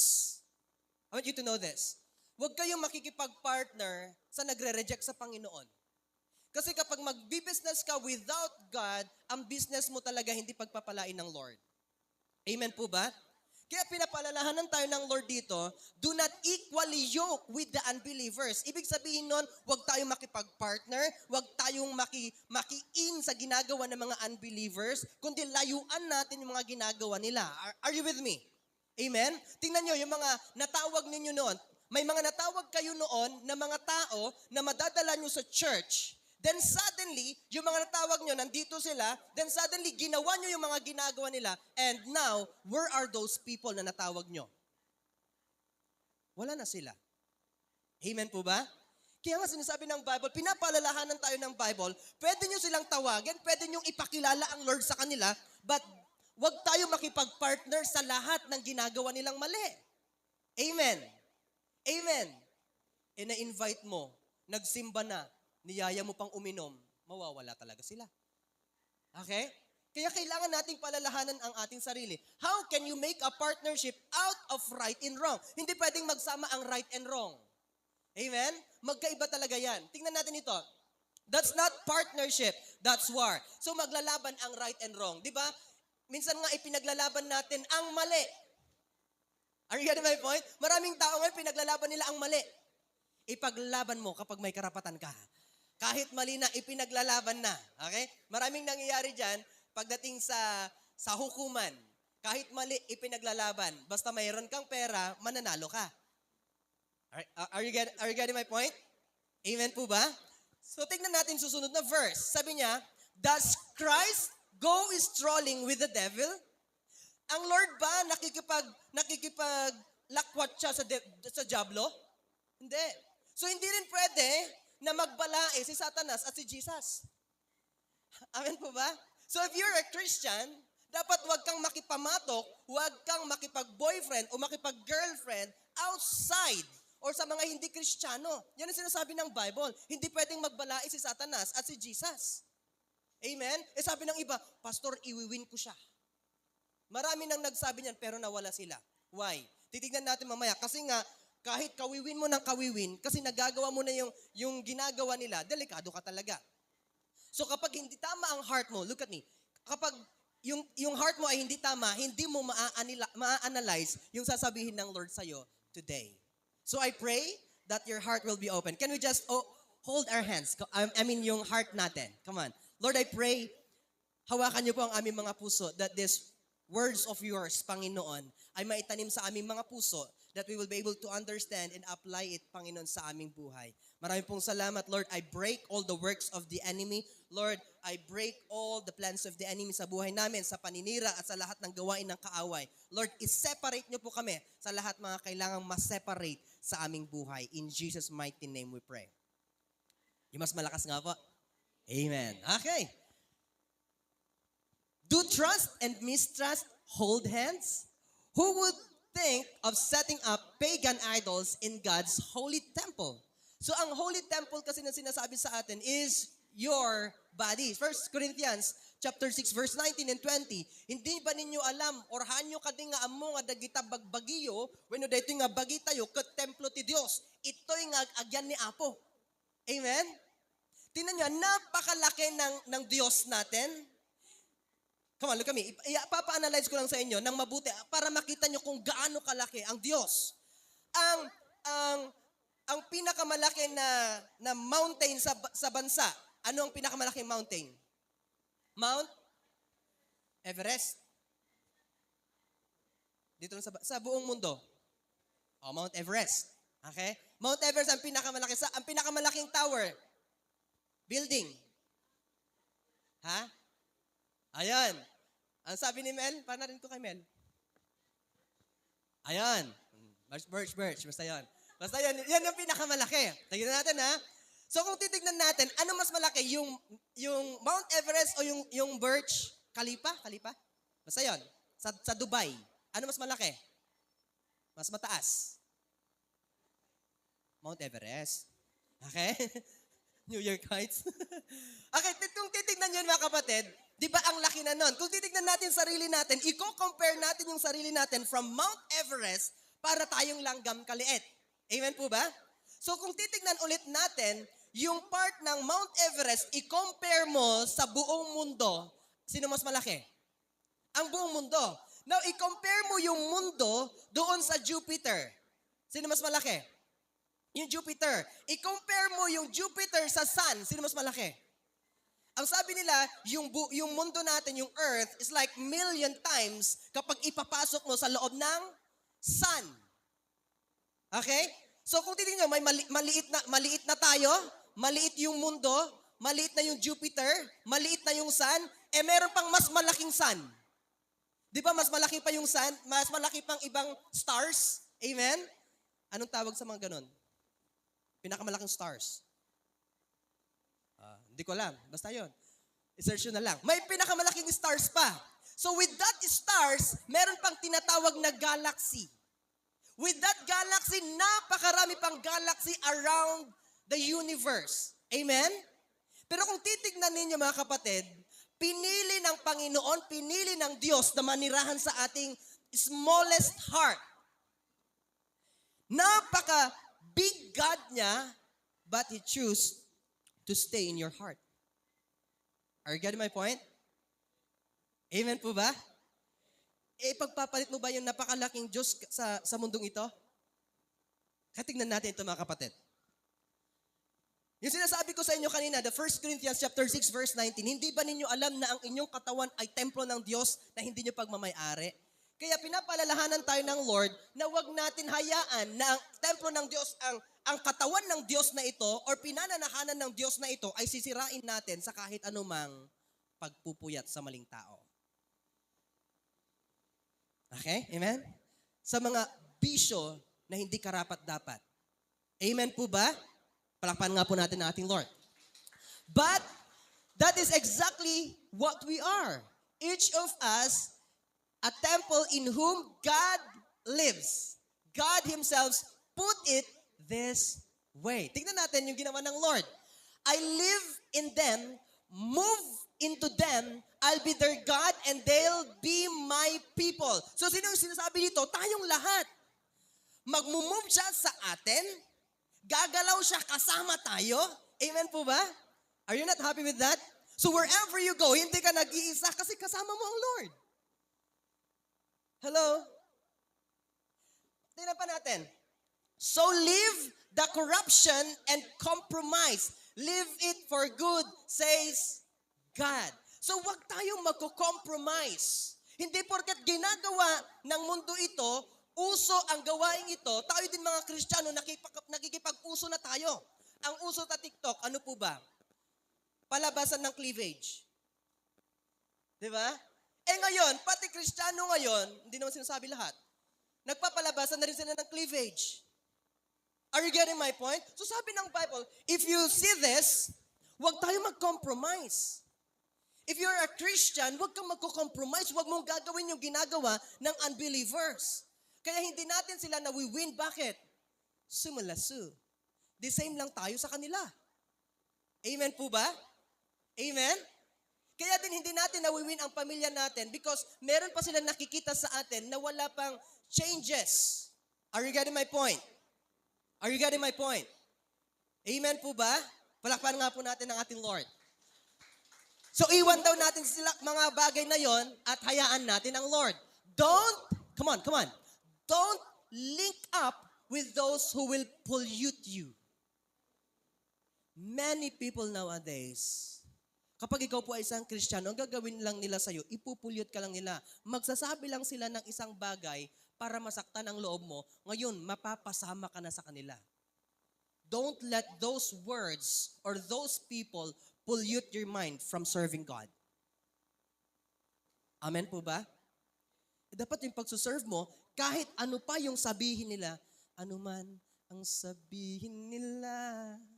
I want you to know this. Huwag kayong makikipag-partner sa nagre-reject sa Panginoon. Kasi kapag mag-business ka without God, ang business mo talaga hindi pagpapalain ng Lord. Amen po ba? Kaya pinapalalahanan tayo ng Lord dito, do not equally yoke with the unbelievers. Ibig sabihin nun, huwag tayong makipag-partner, huwag tayong maki-in sa ginagawa ng mga unbelievers, kundi layuan natin yung mga ginagawa nila. Are you with me? Amen? Tingnan nyo, yung mga natawag ninyo noon, may mga natawag kayo noon na mga tao na madadala nyo sa church. Then suddenly, yung mga natawag nyo, nandito sila, then suddenly, ginawa nyo yung mga ginagawa nila, and now, where are those people na natawag nyo? Wala na sila. Amen po ba? Kaya nga sinasabi ng Bible, pinapalalahanan tayo ng Bible, pwede nyo silang tawagin, pwede nyo ipakilala ang Lord sa kanila, but wag tayo makipag-partner sa lahat ng ginagawa nilang mali. Amen. Amen. E na-invite mo, nagsimba na, niyaya mo pang uminom, mawawala talaga sila. Okay? Kaya kailangan nating palalahanan ang ating sarili. How can you make a partnership out of right and wrong? Hindi pwedeng magsama ang right and wrong. Amen? Magkaiba talaga yan. Tingnan natin ito. That's not partnership, that's war. So maglalaban ang right and wrong. Di ba? Minsan nga ipinaglalaban natin ang mali. Are you getting my point? Maraming tao ngayon pinaglalaban nila ang mali. Ipaglaban mo kapag may karapatan ka. Kahit mali na, ipinaglalaban na. Okay? Maraming nangyayari dyan pagdating sa hukuman. Kahit mali, ipinaglalaban. Basta mayroon kang pera, mananalo ka. Are you getting my point? Amen po ba? So tignan natin susunod na verse. Sabi niya, does Christ go strolling with the devil? Ang Lord ba nakikipaglakwat siya sa diablo? Hindi. So hindi rin pwede na magbalae si Satanas at si Jesus. Amen po ba? So if you're a Christian, dapat wag kang makipamatok, wag kang makipag-boyfriend o makipag-girlfriend outside or sa mga hindi Kristiyano. Yan ang sinasabi ng Bible. Hindi pwedeng magbalae si Satanas at si Jesus. Amen? Eh sabi ng iba, Pastor, iwiwin ko siya. Marami nang nagsabi niyan pero nawala sila. Why? Titignan natin mamaya. Kasi nga, kahit kawiwin mo ng kawiwin, kasi nagagawa mo na yung ginagawa nila, delikado ka talaga. So kapag hindi tama ang heart mo, look at me, kapag yung heart mo ay hindi tama, hindi mo maa-analyze yung sasabihin ng Lord sa'yo today. So I pray that your heart will be open. Can we just hold our hands? I mean yung heart natin. Come on. Lord, I pray, hawakan niyo po ang aming mga puso that these words of yours, Panginoon, ay maitanim sa aming mga puso that we will be able to understand and apply it, Panginoon, sa aming buhay. Maraming pong salamat, Lord. I break all the works of the enemy. Lord, I break all the plans of the enemy sa buhay namin, sa paninira at sa lahat ng gawain ng kaaway. Lord, i-separate niyo po kami sa lahat mga kailangang ma-separate sa aming buhay. In Jesus' mighty name we pray. Yung mas malakas nga po. Amen. Okay. Do trust and mistrust hold hands? Who would think of setting up pagan idols in God's holy temple? So ang holy temple kasi na sinasabi sa atin is your body. 1 Corinthians chapter 6 verse 19 and 20. Hindi ba ninyo alam or hanyo kadi nga amo nga dagita bagbagiyo wenno daytoy nga bagi tayo ket templo ti Dios. Ito'y nga agyan ni Apo. Amen? Tingnan nyo, napakalaki ng Diyos natin. Come on, look at me. Papa-analyze ko lang sa inyo ng mabuti para makita nyo kung gaano kalaki ang Diyos. Ang pinakamalaki na mountain sa bansa, ano ang pinakamalaking mountain? Mount Everest. Dito lang sa buong mundo. Mount Everest. Okay? Mount Everest ang pinakamalaki. Ang pinakamalaking tower. Building. Ha? Ayan. Ang sabi ni Mel, panarin ko kay Mel. Ayan. Birch. Basta yan. Basta yan yung pinakamalaki. Tignan natin ha. So kung titignan natin, ano mas malaki? Yung Mount Everest o yung Birch Khalifa? Basta yan. Sa Dubai. Ano mas malaki? Mas mataas. Mount Everest. Okay? New Year kites. Okay, kung titignan nyo mga kapatid, di ba ang laki na nun? Kung titignan natin sarili natin, i-compare natin yung sarili natin from Mount Everest para tayong langgam kaliit. Amen po ba? So kung titignan ulit natin, yung part ng Mount Everest, i-compare mo sa buong mundo, sino mas malaki? Ang buong mundo. Now, i-compare mo yung mundo doon sa Jupiter. Sino mas malaki? Yung Jupiter. I-compare mo yung Jupiter sa Sun. Sino mas malaki? Ang sabi nila, yung mundo natin, yung Earth, is like million times kapag ipapasok mo sa loob ng Sun. Okay? So kung titingnan nyo, may maliit na tayo, maliit yung mundo, maliit na yung Jupiter, maliit na yung Sun, meron pang mas malaking Sun. Di ba mas malaki pa yung Sun? Mas malaki pang ibang stars? Amen? Anong tawag sa mga ganun? Pinakamalaking stars. Hindi ko alam. Basta yun. I-search nyo na lang. May pinakamalaking stars pa. So with that stars, meron pang tinatawag na galaxy. With that galaxy, napakarami pang galaxy around the universe. Amen? Pero kung titignan ninyo mga kapatid, pinili ng Panginoon, pinili ng Diyos na manirahan sa ating smallest heart. Napaka-big God niya, but He chose to stay in your heart. Are you getting my point? Amen po ba? Pagpapalit mo ba yung napakalaking Diyos sa mundong ito? Katignan natin ito mga kapatid. Yung sinasabi ko sa inyo kanina, the 1 Corinthians chapter 6 verse 19, hindi ba ninyo alam na ang inyong katawan ay templo ng Diyos na hindi nyo pagmamayari? Kaya pinapalalahanan tayo ng Lord na wag natin hayaan na ang templo ng Diyos, ang katawan ng Diyos na ito or pinananahanan ng Diyos na ito ay sisirain natin sa kahit anumang pagpupuyat sa maling tao. Okay? Amen? Sa mga bisyo na hindi karapat-dapat. Amen po ba? Palakpan nga po natin ang ating Lord. But, that is exactly what we are. Each of us, a temple in whom God lives. God Himself put it this way. Tignan natin yung ginawa ng Lord. I live in them, move into them, I'll be their God, and they'll be my people. So, sino yung sinasabi dito? Tayong lahat. Magmumove siya sa atin, gagalaw siya kasama tayo. Amen po ba? Are you not happy with that? So wherever you go, hindi ka nag-iisa kasi kasama mo ang Lord. Hello? Tingnan pa natin. So leave the corruption and compromise. Leave it for good, says God. So wag tayong magko-compromise. Hindi porket ginagawa ng mundo ito, uso ang gawain ito, tayo din mga Kristiyano, nakikipag-uso na tayo. Ang uso sa TikTok, ano po ba? Palabasan ng cleavage. Di ba? Ngayon, pati Kristiyano ngayon, hindi naman sinasabi lahat, nagpapalabasan na rin sila ng cleavage. Are you getting my point? So sabi ng Bible, if you see this, huwag tayo mag-compromise. If you're a Christian, huwag kang magko-compromise, huwag mong gagawin yung ginagawa ng unbelievers. Kaya hindi natin sila nawi-win. Bakit? Sumalasu. The same lang tayo sa kanila. Amen po ba? Amen? Kaya din hindi natin nawi-win ang pamilya natin because meron pa sila nakikita sa atin na wala pang changes. Are you getting my point? Are you getting my point? Amen po ba? Palakpan nga po natin ang ating Lord. So iwan daw natin sila mga bagay na yon at hayaan natin ang Lord. Come on. Don't link up with those who will pollute you. Many people nowadays, kapag ikaw po ay isang Kristiyano, ang gagawin lang nila sa'yo, ipupulyot ka lang nila. Magsasabi lang sila ng isang bagay para masaktan ang loob mo. Ngayon, mapapasama ka na sa kanila. Don't let those words or those people pollute your mind from serving God. Amen po ba? Dapat yung pagsuserve mo, kahit ano pa yung sabihin nila, ano man ang sabihin nila.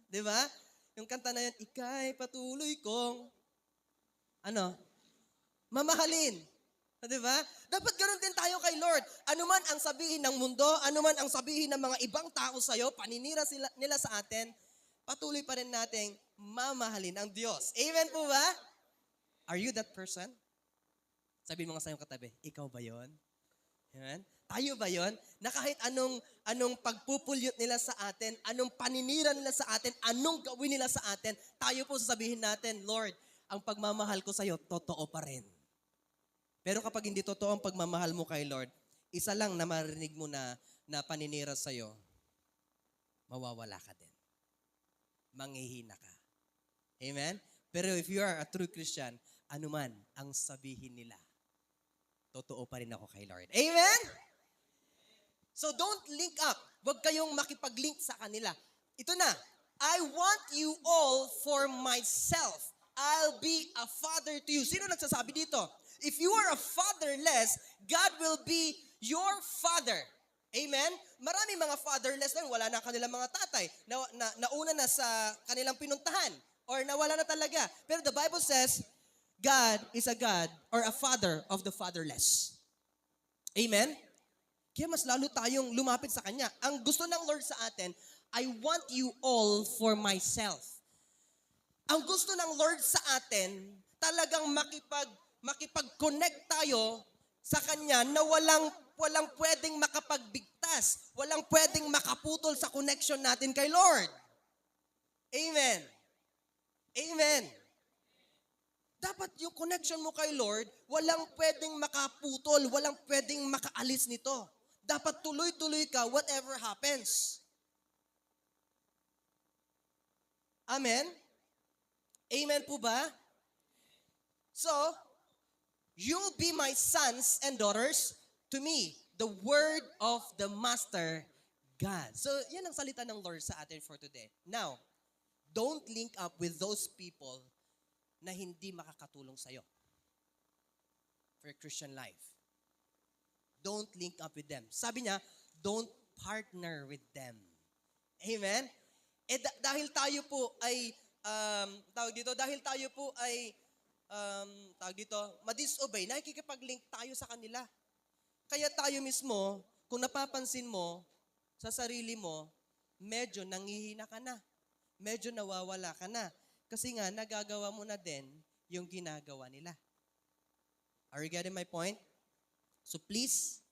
Di ba? Yung kanta na yan, ika'y patuloy kong, mamahalin. Di ba? Dapat ganoon din tayo kay Lord. Ano man ang sabihin ng mundo, ano man ang sabihin ng mga ibang tao sa'yo, paninira nila sa atin, patuloy pa rin nating mamahalin ang Diyos. Amen po ba? Are you that person? Sabihin mo nga sa iyong katabi, ikaw ba yon? Amen? Tayo ba yon? Na kahit anong pagpupulyot nila sa atin, anong paninira nila sa atin, anong gawin nila sa atin, tayo po sasabihin natin, Lord, ang pagmamahal ko sa iyo, totoo pa rin. Pero kapag hindi totoo ang pagmamahal mo kay Lord, isa lang na marinig mo na paninira sa iyo, mawawala ka din. Manghihina ka. Amen? Pero if you are a true Christian, anuman ang sabihin nila, totoo pa rin ako kay Lord. Amen? So don't link up. Huwag kayong makipag-link sa kanila. Ito na. I want you all for myself. I'll be a father to you. Sino nagsasabi dito? If you are a fatherless, God will be your father. Amen? Marami mga fatherless lang, wala na kanilang mga tatay. Nauna na sa kanilang pinuntahan. Or nawala na talaga. Pero the Bible says, God is a God or a father of the fatherless. Amen? Kaya mas lalo tayong lumapit sa Kanya. Ang gusto ng Lord sa atin, I want you all for myself. Ang gusto ng Lord sa atin, talagang makipag-connect tayo sa Kanya na walang pwedeng makapagbigtas, walang pwedeng makaputol sa connection natin kay Lord. Amen. Amen. Dapat yung connection mo kay Lord, walang pwedeng makaputol, walang pwedeng makaalis nito. Dapat tuloy-tuloy ka whatever happens. Amen? Amen po ba? So, you'll be my sons and daughters to me, the word of the Master God. So, yan ang salita ng Lord sa atin for today. Now, don't link up with those people na hindi makakatulong sa'yo for your Christian life. Don't link up with them. Sabi niya, don't partner with them. Amen? Dahil tayo po ay, ma-disobey, nakikipag-link tayo sa kanila. Kaya tayo mismo, kung napapansin mo sa sarili mo, medyo nangihina ka na. Medyo nawawala ka na. Kasi nga, nagagawa mo na din yung ginagawa nila. Are you getting my point? So please,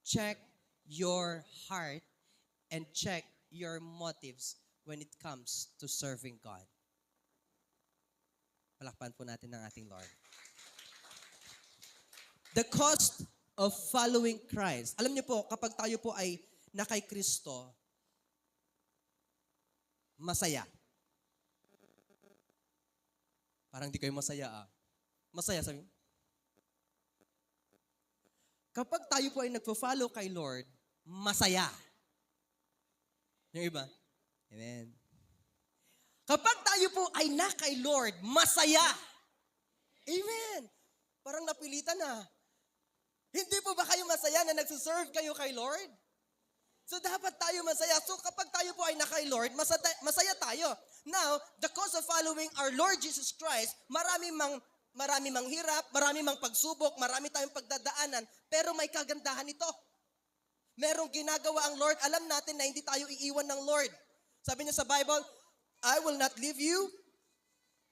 check your heart and check your motives when it comes to serving God. Palakpan po natin ang ating Lord. The cost of following Christ. Alam niyo po, kapag tayo po ay na kay Kristo, masaya. Parang di kayo masaya Masaya, sabi mo? Kapag tayo po ay nagpo-follow kay Lord, masaya. Yung iba? Amen. Kapag tayo po ay na kay Lord, masaya. Amen. Parang napilitan na. Hindi po ba kayo masaya na nagsuserve kayo kay Lord? So dapat tayo masaya. So kapag tayo po ay na kay Lord, masaya tayo. Now, the cost of following our Lord Jesus Christ, marami mang hirap, marami mang pagsubok, marami tayong pagdadaanan, pero may kagandahan ito. Merong ginagawa ang Lord, alam natin na hindi tayo iiwan ng Lord. Sabi niya sa Bible, I will not leave you,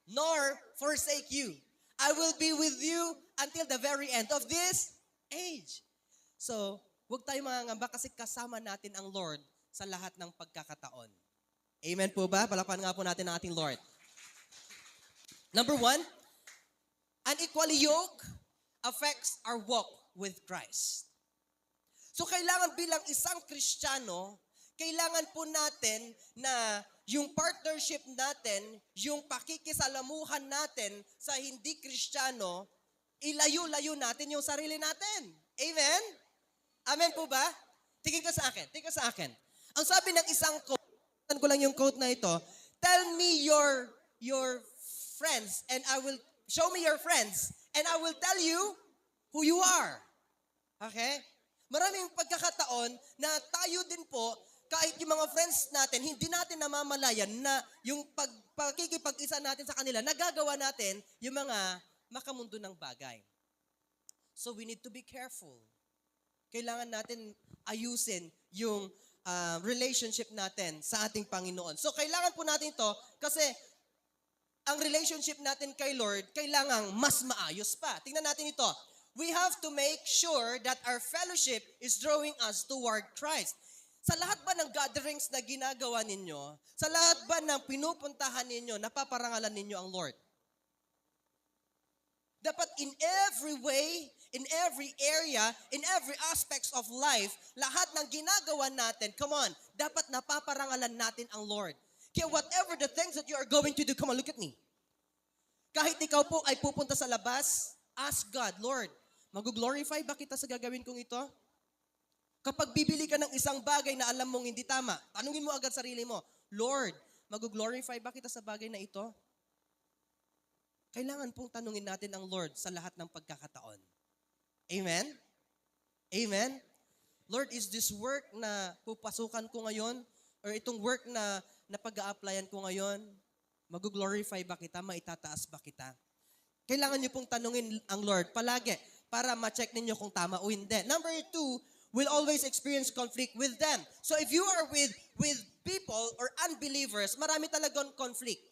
nor forsake you. I will be with you until the very end of this age. So, huwag tayo mangangamba kasi kasama natin ang Lord sa lahat ng pagkakataon. Amen po ba? Palakpan nga po natin ang ating Lord. Number 1, unequally yoke affects our walk with Christ. So kailangan bilang isang Kristiyano, kailangan po natin na yung partnership natin, yung pakikisalamuhan natin sa hindi Kristiyano, ilayo-layo natin yung sarili natin. Amen? Amen po ba? Tingin ka sa akin. Ang sabi ng isang quote, ko lang yung quote na ito, tell me your friends and I will show me your friends and I will tell you who you are. Okay? Maraming pagkakataon na tayo din po, kahit yung mga friends natin, hindi natin namamalayan na yung pagkikipag-isa natin sa kanila, nagagawa natin yung mga makamundo ng bagay. So we need to be careful. Kailangan natin ayusin yung relationship natin sa ating Panginoon. So, kailangan po natin to kasi ang relationship natin kay Lord, kailangang mas maayos pa. Tingnan natin ito. We have to make sure that our fellowship is drawing us toward Christ. Sa lahat ba ng gatherings na ginagawa ninyo, sa lahat ba ng pinupuntahan ninyo, napaparangalan ninyo ang Lord? Dapat in every way, in every area, in every aspects of life, lahat ng ginagawa natin, come on, dapat napaparangalan natin ang Lord. Kaya whatever the things that you are going to do, come on, look at me. Kahit ikaw po ay pupunta sa labas, ask God, Lord, mag-glorify ba kita sa gagawin kong ito? Kapag bibili ka ng isang bagay na alam mong hindi tama, tanungin mo agad sarili mo, Lord, mag-glorify ba kita sa bagay na ito? Kailangan pong tanungin natin ang Lord sa lahat ng pagkakataon. Amen? Amen? Lord, is this work na pupasukan ko ngayon? Or itong work na pag-a-applyan ko ngayon, mag-glorify ba kita? Maitataas ba kita? Kailangan niyo pong tanungin ang Lord palagi para ma-check ninyo kung tama o hindi. Number 2, we'll always experience conflict with them. So if you are with people or unbelievers, marami talagang conflict.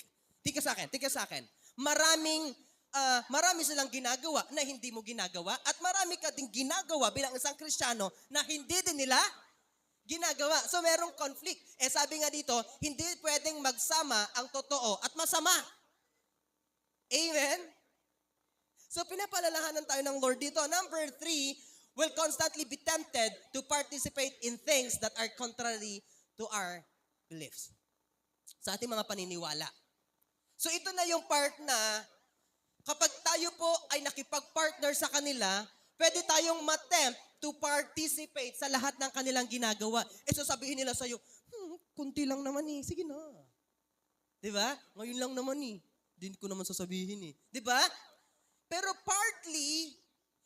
Tika sa akin. Marami silang ginagawa na hindi mo ginagawa at marami ka ding ginagawa bilang isang Kristiyano na hindi din nila ginagawa. So merong conflict. Sabi nga dito, hindi pwedeng magsama ang totoo at masama. Amen? So pinapalalahanan tayo ng Lord dito. Number 3, will constantly be tempted to participate in things that are contrary to our beliefs. Sa ating mga paniniwala. So ito na yung part na kapag tayo po ay nakipag-partner sa kanila, pwede tayong matempt to participate sa lahat ng kanilang ginagawa. So sabihin nila sa'yo, kunti lang naman eh, sige na. Diba? Ngayon lang naman eh. Hindi ko naman sasabihin eh. Diba? Pero partly,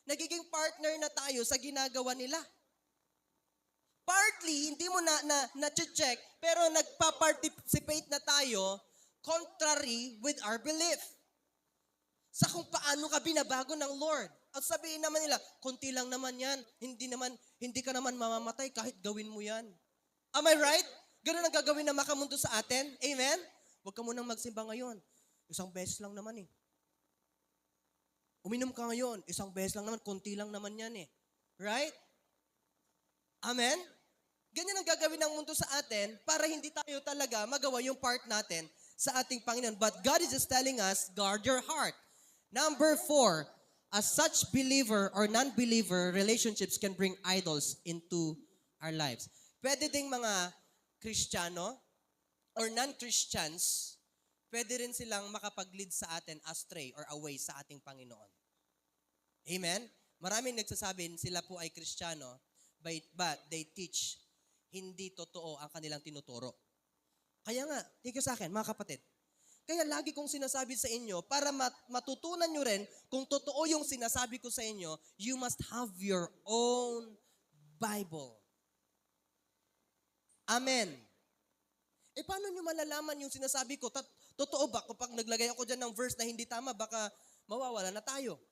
nagiging partner na tayo sa ginagawa nila. Partly, hindi mo na-check, pero nagpa-participate na tayo contrary with our belief. Sa kung paano ka binabago ng Lord. At sabihin naman nila, konti lang naman yan. Hindi ka naman mamamatay kahit gawin mo yan. Am I right? Ganun ang gagawin na makamundo sa atin. Amen? Huwag ka munang magsimba ngayon. Isang beses lang naman eh. Uminom ka ngayon. Isang beses lang naman. Konti lang naman yan eh. Right? Amen? Ganyan ang gagawin ng mundo sa atin para hindi tayo talaga magawa yung part natin sa ating Panginoon. But God is just telling us, guard your heart. Number 4, as such believer or non-believer, relationships can bring idols into our lives. Pwede ding mga Kristiyano or non-Christians, pwede rin silang makapag-lead sa atin astray or away sa ating Panginoon. Amen? Maraming nagsasabi sila po ay Kristiyano, but they teach hindi totoo ang kanilang tinuturo. Kaya nga, tingin sa akin, mga kapatid, kaya lagi kong sinasabi sa inyo, para matutunan nyo rin kung totoo yung sinasabi ko sa inyo, you must have your own Bible. Amen. Paano nyo malalaman yung sinasabi ko? Totoo ba? Kapag naglagay ako dyan ng verse na hindi tama, baka mawawala na tayo.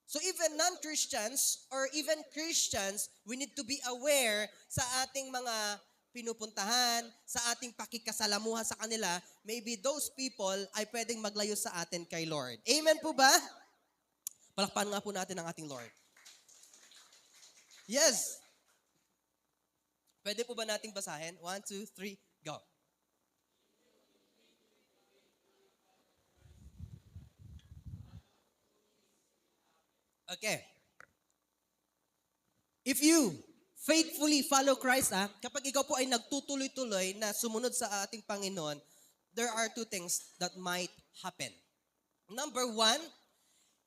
So even non-Christians or even Christians, we need to be aware sa ating mga pinupuntahan, sa ating pakikasalamuha sa kanila, maybe those people ay pwedeng maglayo sa atin kay Lord. Amen po ba? Palakpakan nga po natin ang ating Lord. Yes. Pwede po ba nating basahin? 1, 2, 3, go. Okay. If you faithfully follow Christ, kapag ikaw po ay nagtutuloy-tuloy na sumunod sa ating Panginoon, there are 2 things that might happen. Number 1,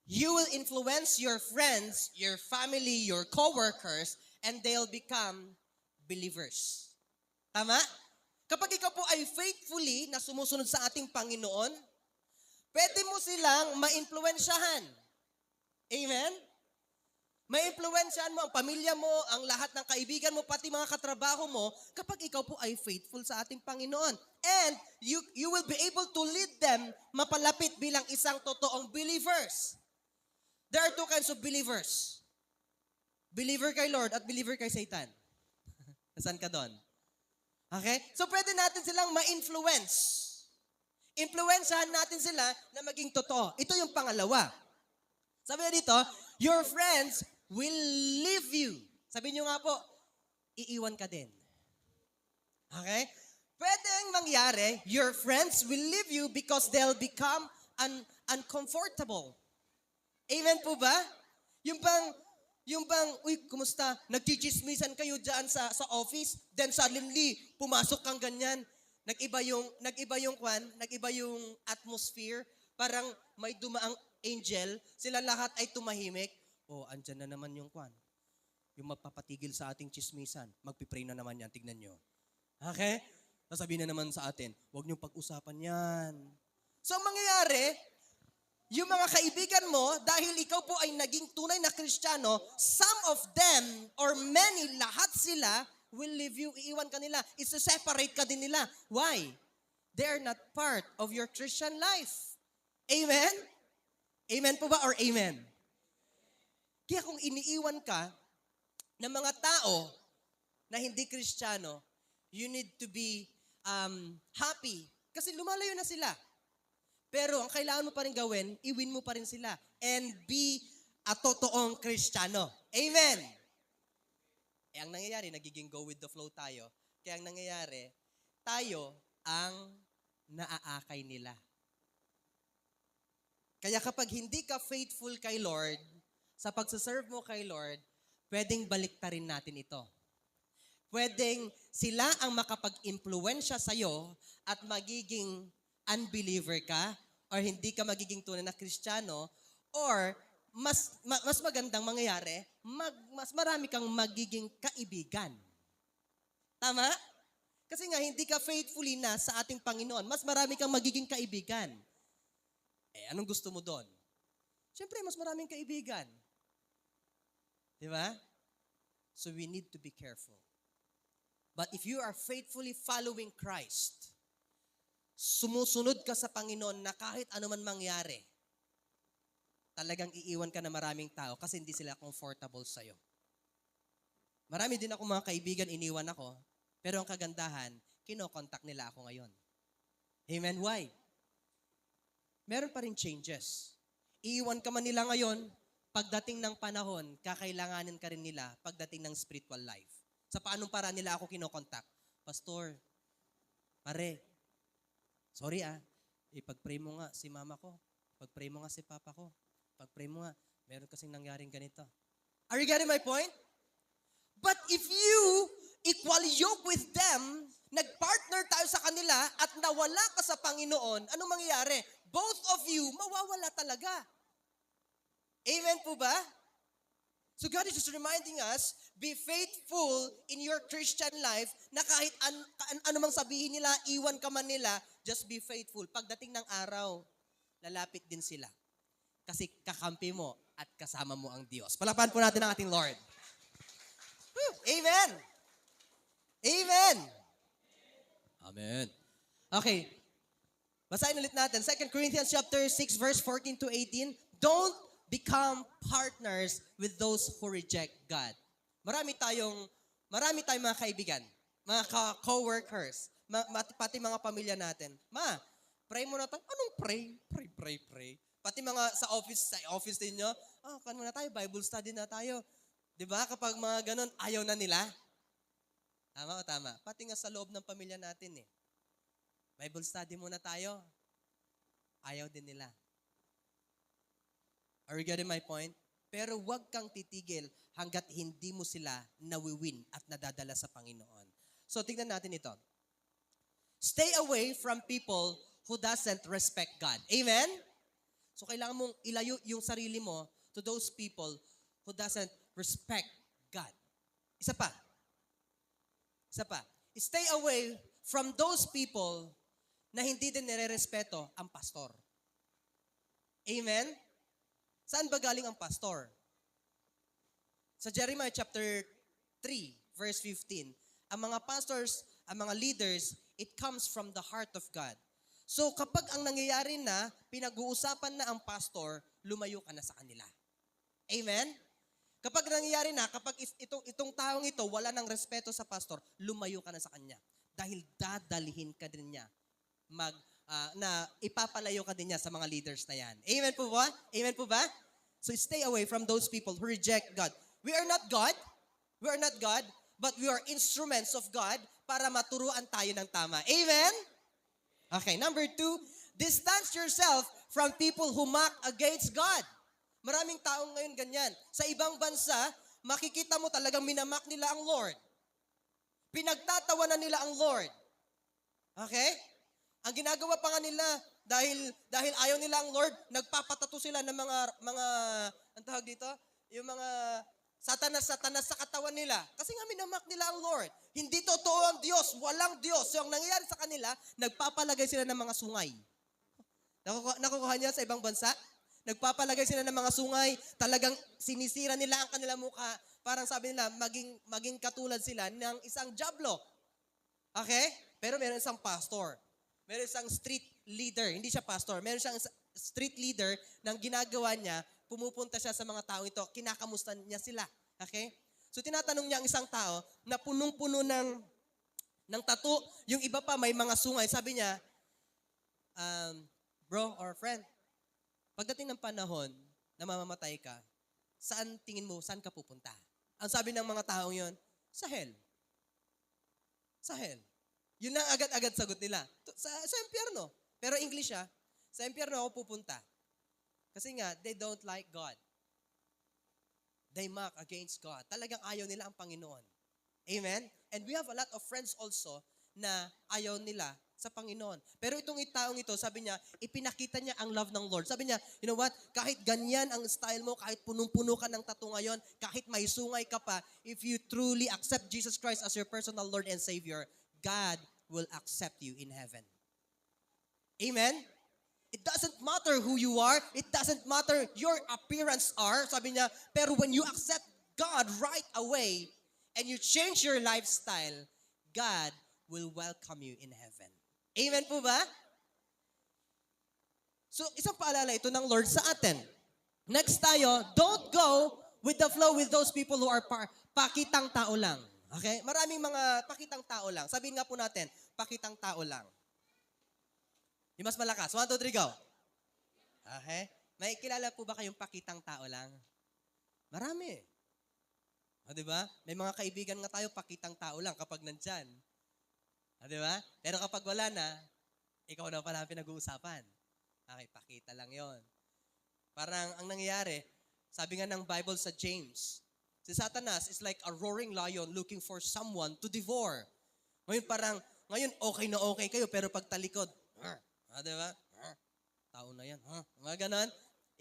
you will influence your friends, your family, your coworkers, and they'll become believers. Tama? Kapag ikaw po ay faithfully na sumusunod sa ating Panginoon, pwede mo silang ma-influensyahan. Amen? May-influensyahan mo ang pamilya mo, ang lahat ng kaibigan mo, pati mga katrabaho mo, kapag ikaw po ay faithful sa ating Panginoon. And you will be able to lead them mapalapit bilang isang totoong believers. There are 2 kinds of believers. Believer kay Lord at believer kay Satan. Saan ka doon? Okay? So pwede natin silang ma-influence. Influensyahan natin sila na maging totoo. Ito yung pangalawa. Sabi niya dito, your friends will leave you. Sabi niyo nga po, iiwan ka din. Okay? Pwedeng mangyari, your friends will leave you because they'll become uncomfortable. Amen po ba? Yung bang, uy, kumusta? Nagchichismisan kayo dyan sa office, then suddenly, pumasok kang ganyan. Nag-iba yung atmosphere, parang may dumaang angel, sila lahat ay tumahimik. Oh, andyan na naman yung kwan. Yung magpapatigil sa ating chismisan. Magpipray na naman yan, tignan nyo. Okay? Sasabihin na naman sa atin, huwag niyong pag-usapan yan. So, ang mangyayari, yung mga kaibigan mo, dahil ikaw po ay naging tunay na Kristiyano, some of them, or many, lahat sila, will leave you, iiwan ka nila. Isa-separate ka din nila. Why? They are not part of your Christian life. Amen? Amen po ba or amen? Kaya kung iniiwan ka ng mga tao na hindi Kristiyano, you need to be happy. Kasi lumalayo na sila. Pero ang kailangan mo pa rin gawin, iwin mo pa rin sila. And be a totoong Kristiyano. Amen! Ang nangyayari, nagiging go with the flow tayo. Kaya ang nangyayari, tayo ang naaakay nila. Kaya kapag hindi ka faithful kay Lord, sa pagsaserve mo kay Lord, pwedeng baliktarin natin ito. Pwedeng sila ang makapag-impluensya sa'yo at magiging unbeliever ka or hindi ka magiging tunay na Kristiyano or mas magandang mangyayari, mas marami kang magiging kaibigan. Tama? Kasi nga, hindi ka faithfully na sa ating Panginoon. Mas marami kang magiging kaibigan. Anong gusto mo doon? Siyempre, mas maraming kaibigan. Di ba? So we need to be careful. But if you are faithfully following Christ, sumusunod ka sa Panginoon na kahit ano man mangyari, talagang iiwan ka na maraming tao kasi hindi sila comfortable sa'yo. Marami din ako mga kaibigan, iniwan ako, pero ang kagandahan, kinokontak nila ako ngayon. Amen? Why? Meron pa rin changes. Iiwan ka man nila ngayon, pagdating ng panahon, kakailanganin ka rin nila pagdating ng spiritual life. Sa paanong paraan nila ako kinokontak? Pastor, pare, sorry ipag-pray mo nga si mama ko, ipag-pray mo nga si papa ko, pag-pray mo nga, meron kasing nangyaring ganito. Are you getting my point? But if you equal yoke with them, nag-partner tayo sa kanila at nawala ka sa Panginoon, anong mangyayari? Both of you, mawawala talaga. Amen po ba? So God is just reminding us, be faithful in your Christian life na kahit ano mang sabihin nila, iwan ka man nila, just be faithful. Pagdating ng araw, lalapit din sila. Kasi kakampi mo at kasama mo ang Diyos. Palapan po natin ang ating Lord. Woo! Amen! Amen! Amen. Okay. Basahin ulit natin. 2 Corinthians chapter 6 verse 14 to 18. Don't become partners with those who reject God. Marami tayong mga kaibigan, mga co-workers, pati mga pamilya natin. Pray muna tayo. Anong pray? Pray. Pati mga sa office din nyo, kan muna tayo, Bible study na tayo. Diba? Kapag mga ganun, ayaw na nila. Tama o tama? Pati nga sa loob ng pamilya natin Bible study muna tayo. Ayaw din nila. Are you getting my point? Pero huwag kang titigil hanggat hindi mo sila nawiwin at nadadala sa Panginoon. So, tingnan natin ito. Stay away from people who doesn't respect God. Amen? So, kailangan mong ilayo yung sarili mo to those people who doesn't respect God. Isa pa. Stay away from those people na hindi din nire-respeto ang pastor. Amen? Saan ba galing ang pastor? Sa Jeremiah chapter 3, verse 15, ang mga pastors, ang mga leaders, it comes from the heart of God. So kapag ang nangyayari na, pinag-uusapan na ang pastor, lumayo ka na sa kanila. Amen? Kapag nangyayari na, kapag itong taong ito, wala ng respeto sa pastor, lumayo ka na sa kanya. Dahil dadalhin ka din niya. Na ipapalayo ka din niya sa mga leaders na yan. Amen po ba? Amen po ba? So stay away from those people who reject God. We are not God. We are not God. But we are instruments of God para maturuan tayo ng tama. Amen? Okay, number 2, distance yourself from people who mock against God. Maraming taong ngayon ganyan. Sa ibang bansa, makikita mo talagang minamak nila ang Lord. Pinagtatawanan nila ang Lord. Okay? Ang ginagawa pa nga nila, dahil ayaw nila ang Lord, nagpapatato sila ng mga ang tawag dito? Yung mga satanas sa katawan nila. Kasi nga minamak nila ang Lord. Hindi totoo ang Diyos, walang Diyos. So ang nangyayari sa kanila, nagpapalagay sila ng mga sungay. Nakukuha niya sa ibang bansa? Nagpapalagay sila ng mga sungay, talagang sinisira nila ang kanilang mukha. Parang sabi nila, maging katulad sila ng isang diablo. Okay? Pero meron isang pastor. Meron isang street leader. Hindi siya pastor. Meron siyang street leader nang ginagawa niya, pumupunta siya sa mga tao ito, kinakamusta niya sila. Okay? So tinatanong niya ang isang tao na punong-puno ng tattoo. Yung iba pa may mga sungay. Sabi niya, bro or friend, pagdating ng panahon na mamamatay ka, saan tingin mo, saan ka pupunta? Ang sabi ng mga taong yon, sa hell. Sa hell. Yun ang agad-agad sagot nila. Sa impyerno. Pero English sa impyerno ako pupunta. Kasi nga, they don't like God. They mock against God. Talagang ayaw nila ang Panginoon. Amen? And we have a lot of friends also na ayaw nila sa Panginoon. Pero itong taong ito, sabi niya, ipinakita niya ang love ng Lord. Sabi niya, you know what? Kahit ganyan ang style mo, kahit punong-puno ka ng tattoo ngayon, kahit may sungay ka pa, if you truly accept Jesus Christ as your personal Lord and Savior, God will accept you in heaven. Amen? It doesn't matter who you are. It doesn't matter your appearance are. Sabi niya, pero when you accept God right away and you change your lifestyle, God will welcome you in heaven. Amen po ba? So, isang paalala ito ng Lord sa atin. Next tayo, don't go with the flow with those people who are pakitang tao lang. Okay? Maraming mga pakitang tao lang. Sabihin nga po natin, pakitang tao lang. Yung mas malakas. 1, 2, 3, go. Okay? May kilala po ba kayong pakitang tao lang? Marami. O, diba? May mga kaibigan nga tayo, pakitang tao lang kapag nandyan. O, diba? Pero kapag wala na, ikaw na pala ang pinag-uusapan. Okay, pakita lang yon. Parang ang nangyayari, sabi nga ng Bible sa James, si Satanas is like a roaring lion looking for someone to devour. Ngayon okay na okay kayo, pero pag talikod, diba? Tao na yan. Mga ganon.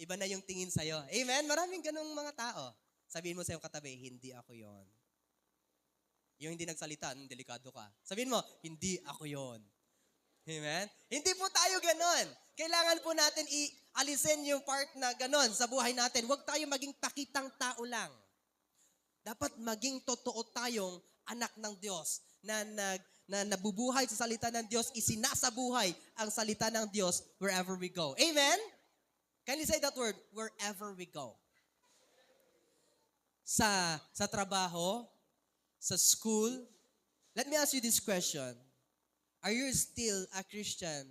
Iba na yung tingin sa'yo. Amen? Maraming ganong mga tao. Sabihin mo sa iyong katabi, hindi ako yon. Yung hindi nagsalita, delikado ka. Sabihin mo, hindi ako yon. Amen? Hindi po tayo ganon. Kailangan po natin alisin yung part na ganon sa buhay natin. Huwag tayo maging pakitang tao lang. Dapat maging totoo tayong anak ng Diyos na nabubuhay sa salita ng Diyos, isinasabuhay ang salita ng Diyos wherever we go. Amen? Can you say that word? Wherever we go. Sa trabaho, sa school. Let me ask you this question. Are you still a Christian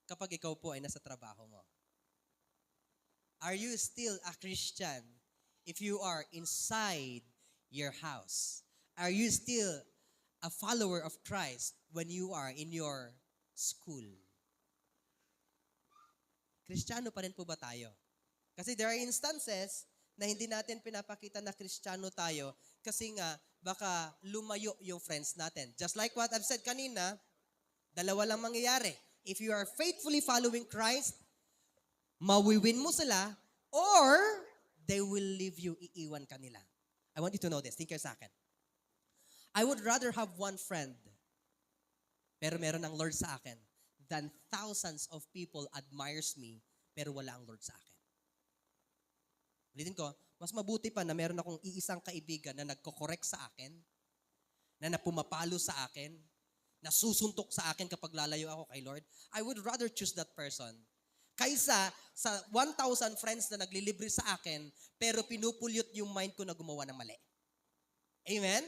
kapag ikaw po ay nasa trabaho mo? Are you still a Christian if you are inside your house? Are you still a follower of Christ when you are in your school? Kristiyano pa rin po ba tayo? Kasi there are instances na hindi natin pinapakita na Kristiyano tayo kasi nga baka lumayo yung friends natin. Just like what I've said kanina, dalawa lang mangyayari. If you are faithfully following Christ, mawiwin mo sila, or they will leave you, iiwan ka nila. I want you to know this. Think kayo sa akin. I would rather have one friend, pero meron ang Lord sa akin, than thousands of people admires me, pero wala ang Lord sa akin. Ulitin ko, mas mabuti pa na meron akong iisang kaibigan na nagko-correct sa akin, na napumapalo sa akin, na susuntok sa akin kapag lalayo ako kay Lord. I would rather choose that person. kaysa sa 1,000 friends na naglilibre sa akin, pero pinupulyot yung mind ko na gumawa ng mali. Amen?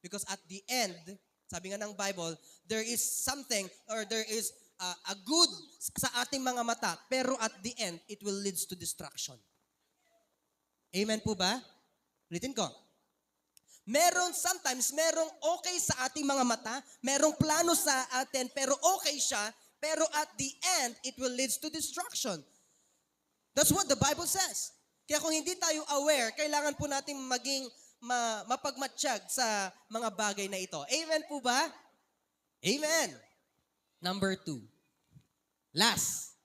Because at the end, sabi nga ng Bible, there is something or there is a good sa ating mga mata, pero at the end, it will leads to destruction. Amen po ba? Ulitin ko. Sometimes merong okay sa ating mga mata, merong plano sa atin, pero okay siya, pero at the end, it will leads to destruction. That's what the Bible says. Kaya kung hindi tayo aware, kailangan po natin maging mapagmatsyag sa mga bagay na ito. Amen po ba? Amen. Number 2. Last,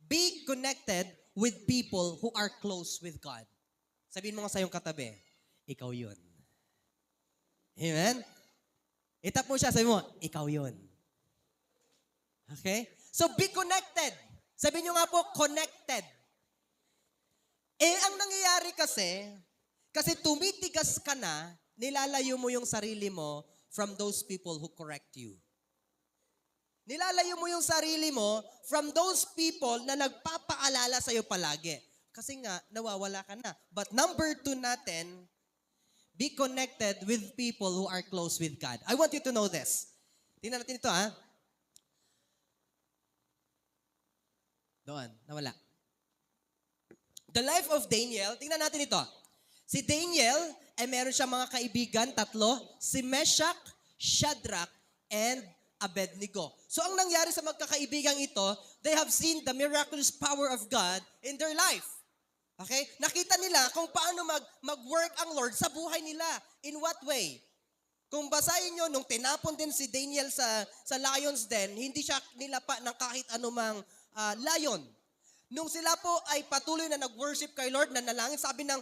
be connected with people who are close with God. Sabihin mo nga sa iyong katabi, ikaw yun. Amen? Itap mo siya, sabi mo, ikaw yun. Okay? So be connected. Sabihin nyo nga po, connected. Ang nangyayari kasi tumitigas ka na, nilalayo mo yung sarili mo from those people who correct you. Nilalayo mo yung sarili mo from those people na nagpapaalala sa'yo palagi. Kasi nga, nawawala ka na. But number 2 natin, be connected with people who are close with God. I want you to know this. Tingnan natin ito, ha? Doon, nawala. The life of Daniel, tingnan natin ito. Si Daniel, meron siya mga kaibigan, 3, si Meshach, Shadrach, and Abednego. So ang nangyari sa magkakaibigang ito, they have seen the miraculous power of God in their life. Okay? Nakita nila kung paano mag-work ang Lord sa buhay nila. In what way? Kung basahin nyo, nung tinapon din si Daniel sa lion's den, hindi siya nilapa ng kahit anumang lion. Nung sila po ay patuloy na nag-worship kay Lord, nanalangin, sabi ng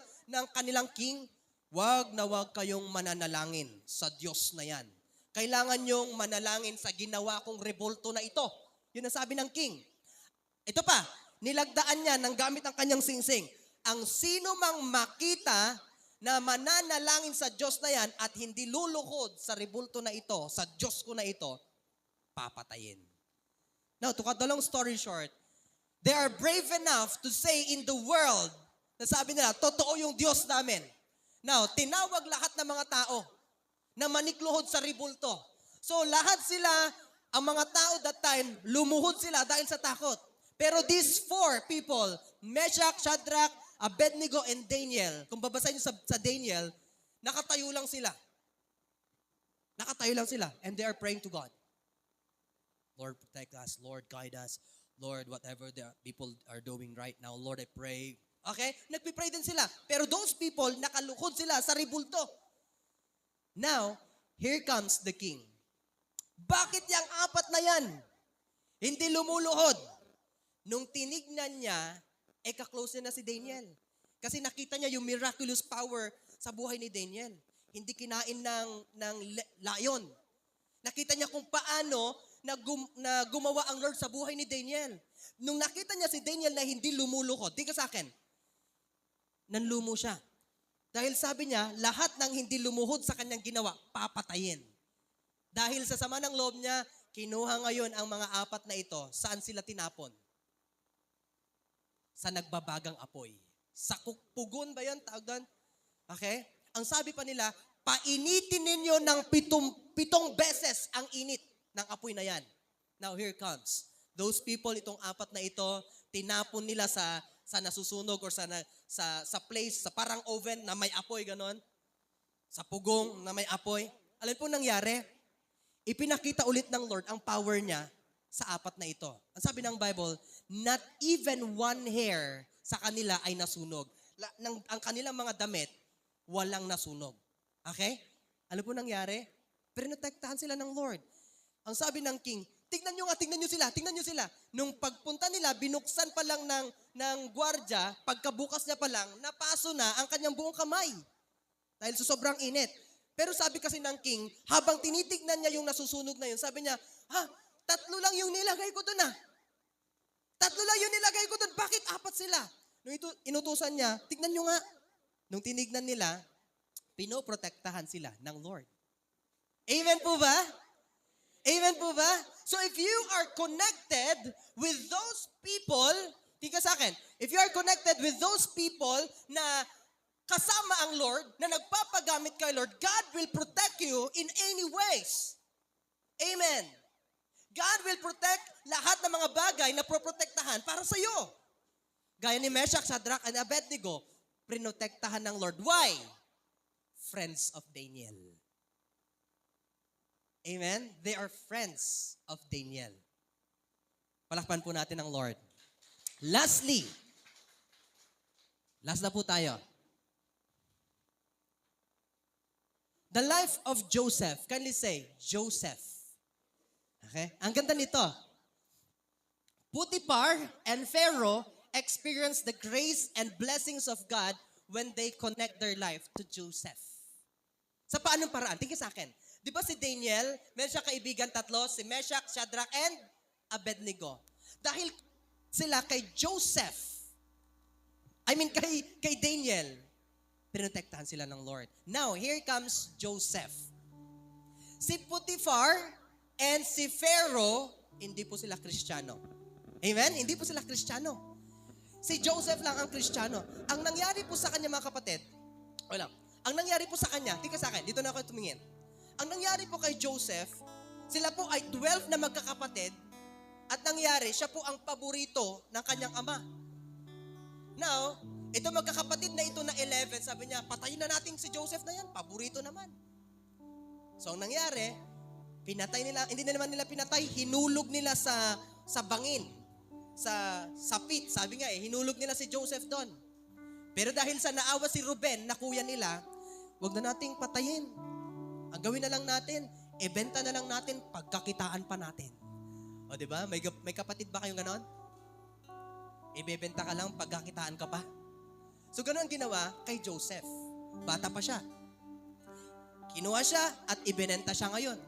kanilang king, wag na wag kayong mananalangin sa Diyos na yan. Kailangan nyong manalangin sa ginawa kong revolto na ito. Yun ang sabi ng king. Ito pa, nilagdaan niya ng gamit ang kanyang singsing. Ang sino mang makita na mananalangin sa Diyos na yan at hindi luluhod sa revolto na ito, sa Diyos ko na ito, papatayin. Now, to cut the long story short, they are brave enough to say in the world na sabi nila, totoo yung Diyos namin. Now, tinawag lahat ng mga tao na manikluhod sa revolto. So, lahat sila, ang mga tao that time, lumuhod sila dahil sa takot. Pero these 4 people, Meshach, Shadrach, Abednego, and Daniel, kung babasahin nyo sa Daniel, nakatayo lang sila. Nakatayo lang sila. And they are praying to God. Lord, protect us. Lord, guide us. Lord, whatever the people are doing right now, Lord, I pray. Okay? Nagpipray din sila. Pero those people, nakaluhod sila sa ribulto. Now, here comes the king. Bakit yung 4 na yan? Hindi lumuluhod. Nung tinignan niya, kaklose na si Daniel. Kasi nakita niya yung miraculous power sa buhay ni Daniel. Hindi kinain ng lion. Nakita niya kung paano na gumawa ang Lord sa buhay ni Daniel. Nung nakita niya si Daniel na hindi lumuluhod, tingnan sa akin, nanlumo siya. Dahil sabi niya, lahat ng hindi lumuhod sa kanyang ginawa, papatayin. Dahil sa sama ng loob niya, kinuha ngayon ang mga 4 na ito. Saan sila tinapon? Sa nagbabagang apoy. Sa pugon ba yan? Tawag doon? Okay? Ang sabi pa nila, painitin ninyo ng 7 beses ang init ng apoy na yan. Now here comes. Those people, itong 4 na ito, tinapon nila sa nasusunog or sa place, sa parang oven na may apoy, ganon. Sa pugong na may apoy. Alam po nangyari? Ipinakita ulit ng Lord ang power niya sa 4 na ito. Ang sabi ng Bible, not even 1 hair sa kanila ay nasunog. Ang kanilang mga damit, walang nasunog. Okay? Ano po nangyari? Pinotektahan sila ng Lord. Ang sabi ng king, tingnan nyo sila. Nung pagpunta nila, binuksan pa lang ng gwardya, pagkabukas niya pa lang, napaso na ang kanyang buong kamay. Dahil sa sobrang init. Pero sabi kasi ng king, habang tinitignan niya yung nasusunog na yun, sabi niya, 3 lang yung nilagay ko doon 3 lang yung nilagay ko doon. Bakit 4 sila? Nung inutusan niya, tignan nyo nga. Nung tinignan nila, pinoprotektahan sila ng Lord. Amen po ba? Amen po ba? So if you are connected with those people Tingnan sa akin, if you are connected with those people na kasama ang Lord, na nagpapagamit kay Lord, God will protect you in any ways. Amen. God will protect lahat ng mga bagay na proprotektahan para sa iyo. Gaya ni Meshach, Shadrach, and Abednego, prinotektahan ng Lord. Why? Friends of Daniel. Amen? They are friends of Daniel. Palakpan po natin ang Lord. Lastly, last na po tayo. The life of Joseph. Kindly say, Joseph. Okay? Ang ganda nito. Potiphar and Pharaoh experienced the grace and blessings of God when they connect their life to Joseph. Sa paanong paraan? Tingin sa akin. Di ba si Daniel, meron siya kaibigan tatlo, si Meshach, Shadrach, and Abednego. Dahil sila kay Joseph, kay Daniel, pinotektahan sila ng Lord. Now, here comes Joseph. Si Potiphar and si Pharaoh, hindi po sila Kristiyano. Amen? Hindi po sila Kristiyano. Si Joseph lang ang Kristiyano. Ang nangyari po sa kanya, mga kapatid, ang nangyari po sa kanya, tika sa akin, dito na ako tumingin. Ang nangyari po kay Joseph, sila po ay 12 na magkakapatid, at nangyari, siya po ang paborito ng kanyang ama. Now, ito magkakapatid na ito na 11, sabi niya, patayin na natin si Joseph na yan, paborito naman. So, ang nangyari, pinatay nila, hindi na naman nila pinatay, hinulog nila sa bangin, sa pit, sabi nga hinulog nila si Joseph doon. Pero dahil sa naawa si Ruben, na kuya nila, wag na nating patayin. Ang gawin na lang natin, ibenta na lang natin, pagkakitaan pa natin. O diba? May kapatid ba kayong ganon? Ibebenta ka lang, pagkakitaan ka pa. So ganon ang ginawa kay Joseph. Bata pa siya. Kinuha siya at ibinenta siya ngayon.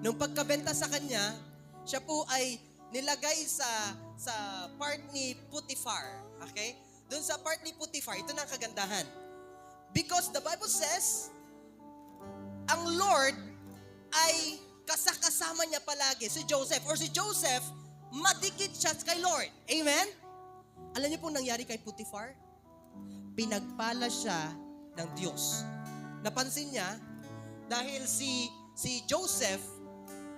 Nung pagkabenta sa kanya, siya po ay nilagay sa part ni Potiphar. Okay? Doon sa part ni Potiphar, ito na ang kagandahan. Because the Bible says, ang Lord ay kasakasama niya palagi si Joseph. Or si Joseph, madikit siya kay Lord. Amen? Alam niyo po nangyari kay Potiphar? Pinagpala siya ng Diyos. Napansin niya, dahil si Joseph,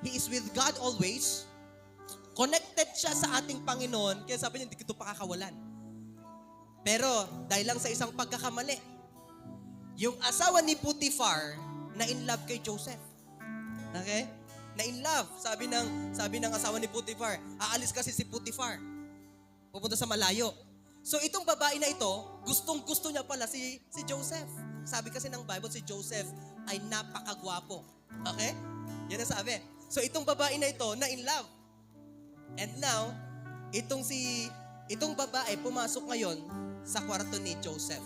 he is with God always, connected siya sa ating Panginoon, kaya sabi niya, hindi ko ito pakakawalan. Pero, dahil lang sa isang pagkakamali, yung asawa ni Potiphar, na in love kay Joseph. Okay? Na in love. Sabi ng asawa ni Potiphar, aalis kasi si Potiphar. Pupunta sa malayo. So itong babae na ito, gustong-gusto niya pala si Joseph. Sabi kasi ng Bible, si Joseph ay napakagwapo. Okay? Yan ang sabi. So itong babae na ito, na in love. And now, itong babae pumasok ngayon sa kwarto ni Joseph.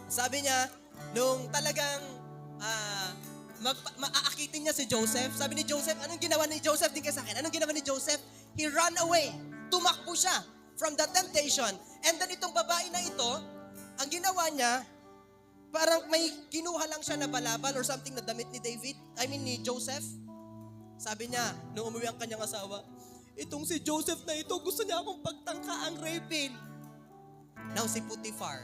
Sabi niya, nung talagang maaakitin niya si Joseph, sabi ni Joseph, anong ginawa ni Joseph? Tingnan sa akin, anong ginawa ni Joseph? He ran away. Tumakbo siya from the temptation. And then itong babae na ito, ang ginawa niya, parang may kinuha lang siya na balabal or something na damit ni Joseph. Sabi niya, nung umuwi ang kanyang asawa, itong si Joseph na ito, gusto niya akong pagtangkaang rapin. Now si Potiphar,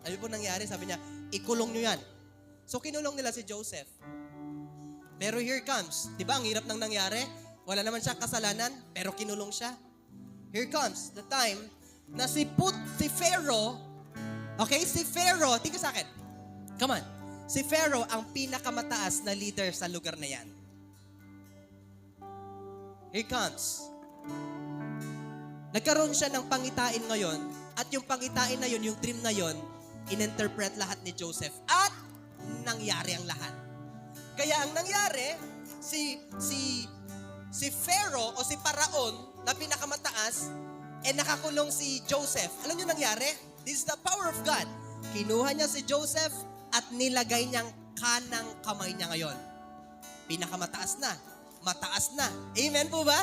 ano po nangyari? Sabi niya, ikulong niyo yan. So kinulong nila si Joseph. Pero here comes, di ba ang hirap nang nangyari? Wala naman siya kasalanan, pero kinulong siya. Here comes the time na si Pharaoh, okay, si Pharaoh, tingnan sa akin. Come on. Si Pharaoh ang pinakamataas na leader sa lugar na yan. Here comes. Nagkaroon siya ng pangitain ngayon, at yung pangitain na yun, yung dream na yun, in-interpret lahat ni Joseph. At nangyari ang lahat. Kaya ang nangyari, si Pharaoh o si Paraon na pinakamataas, nakakulong si Joseph. Alam niyo nangyari? This is the power of God. Kinuha niya si Joseph at nilagay niyang kanang kamay niya ngayon. Pinakamataas na. Mataas na. Amen po ba?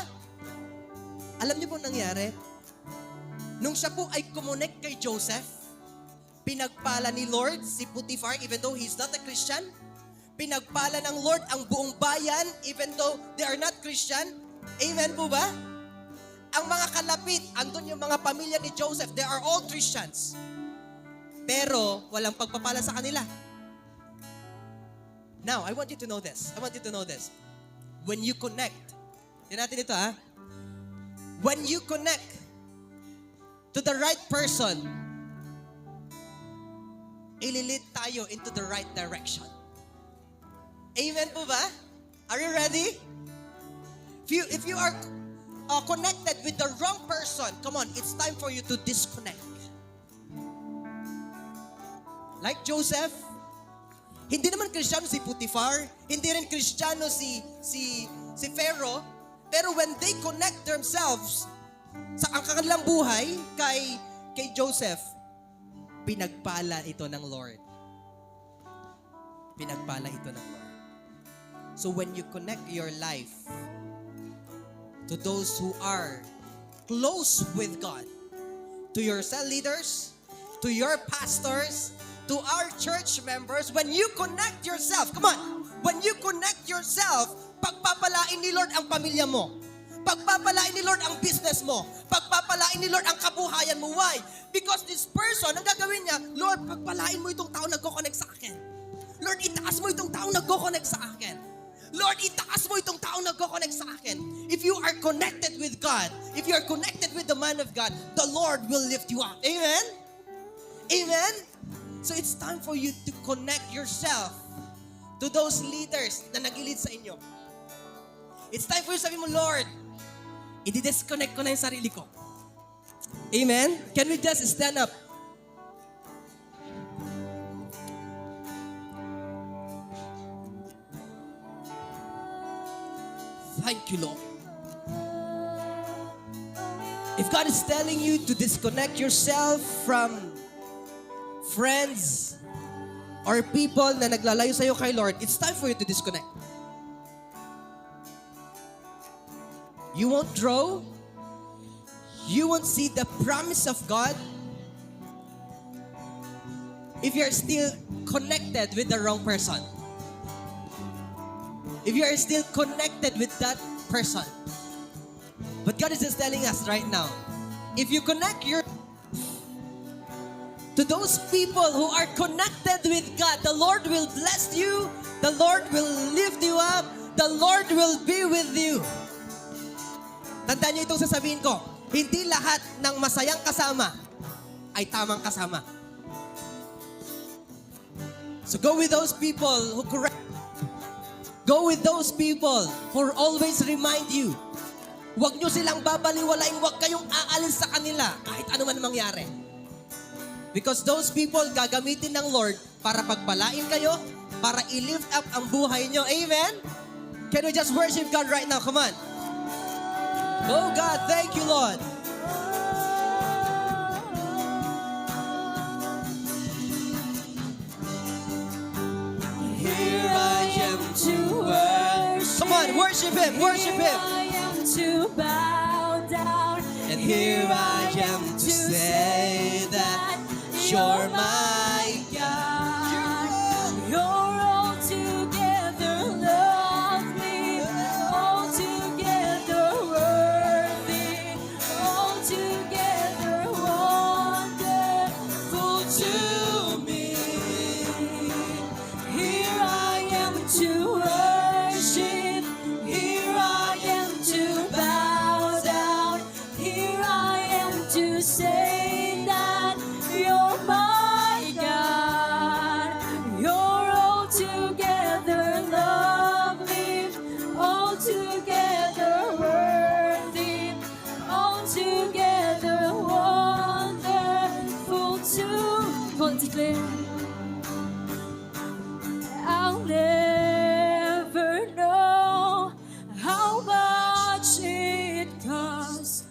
Alam niyo po nangyari? Nung siya po ay kumonek kay Joseph, pinagpala ni Lord si Potiphar, even though he's not a Christian. Pinagpala ng Lord ang buong bayan, even though they are not Christian. Amen po ba? ang mga kalapit, andun yung mga pamilya ni Joseph, they are all Christians. Pero walang pagpapala sa kanila. Now, I want you to know this. I want you to know this. When you connect, din natin ito ha. When you connect to the right person, ililid tayo into the right direction. Amen po ba? Are you ready? If you are connected with the wrong person, come on, it's time for you to disconnect. Like Joseph, hindi naman Kristiyano si Potiphar, hindi rin Kristiyano si Pharaoh, pero when they connect themselves sa ang kanilang buhay kay Joseph, pinagpala ito ng Lord. Pinagpala ito ng Lord. So when you connect your life to those who are close with God, to your cell leaders, to your pastors, to our church members, when you connect yourself, come on, when you connect yourself, pagpapalain ni Lord ang pamilya mo. Pagpapalain ni Lord ang business mo. Pagpapalain ni Lord ang kabuhayan mo. Why? Because this person, ang gagawin niya, Lord, pagpalain mo itong tao nagko-connect sa akin. Lord, itaas mo itong tao nagko-connect sa akin. Lord, itaas mo itong tao nagko-connect sa akin. If you are connected with God, if you are connected with the man of God, the Lord will lift you up. Amen? Amen? So it's time for you to connect yourself to those leaders na nagilid sa inyo. It's time for you sabi mo, Lord, i-disconnect ko na yung sarili ko. Amen? Can we just stand up? Thank you, Lord. If God is telling you to disconnect yourself from friends or people na naglalayo sa'yo kay Lord, it's time for you to disconnect. You won't grow. You won't see the promise of God if you're still connected with the wrong person. If you are still connected with that person. But God is just telling us right now, if you connect to those people who are connected with God, the Lord will bless you, the Lord will lift you up, the Lord will be with you. Tandaan niyo itong sasabihin ko, hindi lahat ng masayang kasama ay tamang kasama. So go with those people who correct. Go with those people who always remind you. Huwag nyo silang babaliwalain, huwag kayong aalis sa kanila kahit ano man mangyari. Because those people gagamitin ng Lord para pagpalain kayo, para i-lift up ang buhay nyo. Amen? Can we just worship God right now? Come on. Oh God, thank you, Lord. Here I am to worship. Come on, worship Him, worship Him. I am to bow down. And here I am to say that you're my God. You're altogether lovely, altogether worthy, altogether wonderful to me. Here I am to worship, here I am to bow down, here I am to say that you're my God. You're altogether lovely, altogether worthy, altogether wonderful to declare. I'll never know how much it costs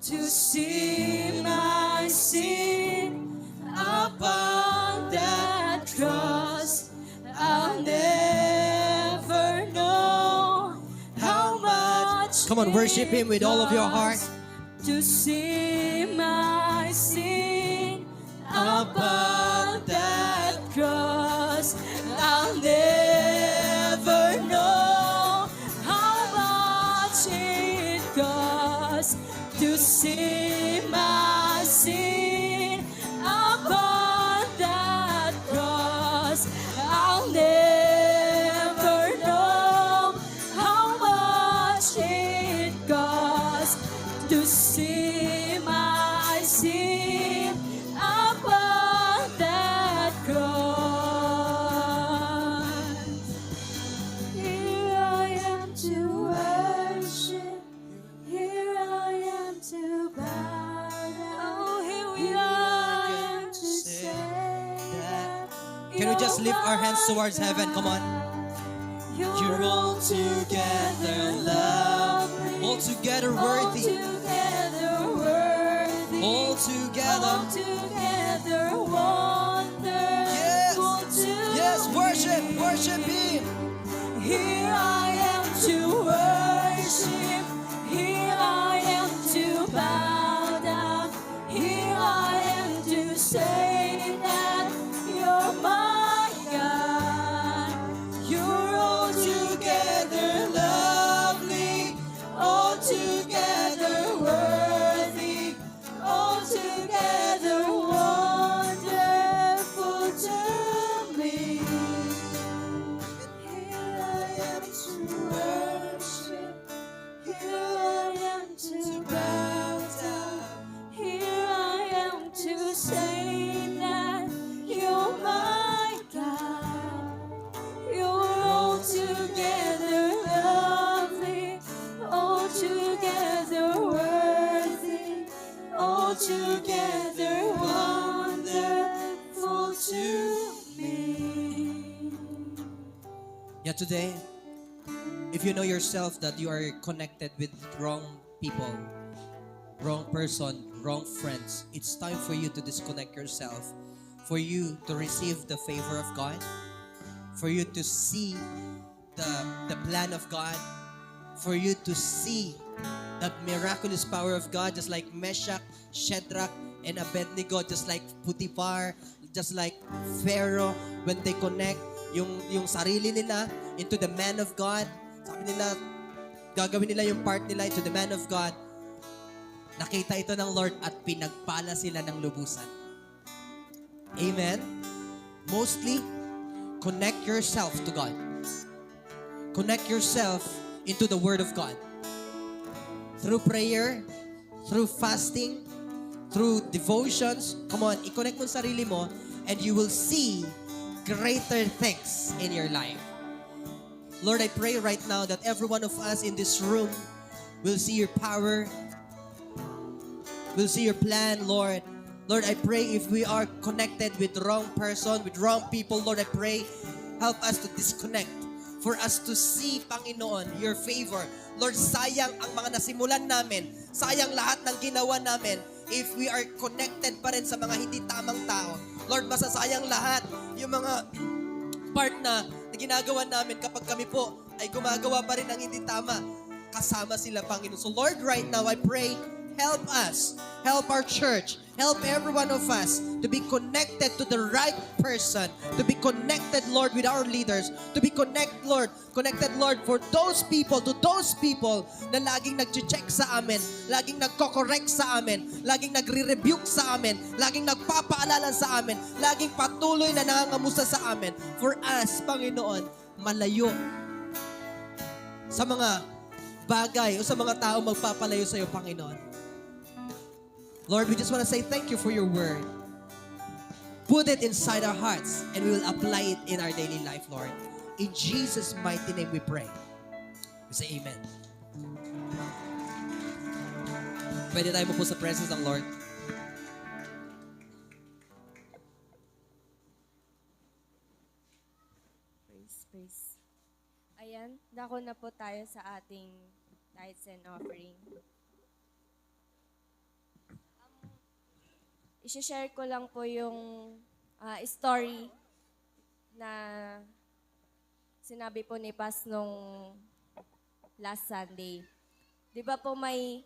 to see my sin upon that cross. I'll never know how much. Come on, worship Him with all of your heart. To see my sin upon that cross. I'll never know how much it cost cross, to see my sin upon that cross. I'll never know how much it costs to see my sin upon that cross. Here I am to worship. Here I am to bow down. Here we are to say that. Can we just lift our hands towards heaven? Come on. You're all together lovely, all together worthy, all together. Yes, yes, worship Him. Here I am to worship. Here I am to bow down. Here I am to say that you're my God. You're all together lovely, all together worthy, all together wonderful to me. Here I am to worship. Here I am to bow down. Here I am to say that you're my God. You're all together lovely, all together worthy, all together wonderful to me. Yeah, today, if you know yourself that you are connected with wrong people, wrong person, wrong friends, it's time for you to disconnect yourself, for you to receive the favor of God, for you to see the plan of God, for you to see the miraculous power of God, just like Meshach, Shadrach, and Abednego, just like Potiphar, just like Pharaoh, when they connect yung sarili nila into the man of God, sabi nila, gagawin nila yung part nila into the man of God, nakita ito ng Lord at pinagpala sila ng lubusan. Amen? Mostly, connect yourself to God. Connect yourself into the Word of God. Through prayer, through fasting, through devotions. Come on, i-connect mo ang sarili mo and you will see greater things in your life. Lord, I pray right now that every one of us in this room will see your power, will see your plan, Lord. Lord, I pray if we are connected with the wrong person, with wrong people, Lord, I pray, help us to disconnect for us to see, Panginoon, your favor. Lord, sayang ang mga nasimulan namin, sayang lahat ng ginawa namin if we are connected pa rin sa mga hindi tamang tao. Lord, masasayang lahat yung mga part na ginagawa namin kapag kami po ay gumagawa pa rin ng hindi tama. Kasama sila, Panginoon. So Lord, right now, I pray, help us, help our church, help every one of us to be connected to the right person, to be connected, Lord, with our leaders, to be connected, Lord, for those people, to those people na laging nag-check sa amin, laging nagko-correct sa amin, laging nagre-rebuke sa amin, laging nagpapaalala sa amin, laging patuloy na nangangamusta sa amin. For us, Panginoon, malayo sa mga bagay o sa mga tao magpapalayo sa iyo, Panginoon. Lord, we just want to say thank you for your word. Put it inside our hearts and we will apply it in our daily life, Lord. In Jesus' mighty name we pray. We say amen. Pwede tayo po sa presence ng Lord. Praise. Ayan, dako na po tayo sa ating tithes and offering. I-share ko lang po yung story na sinabi po ni Pas nung last Sunday. Di ba po may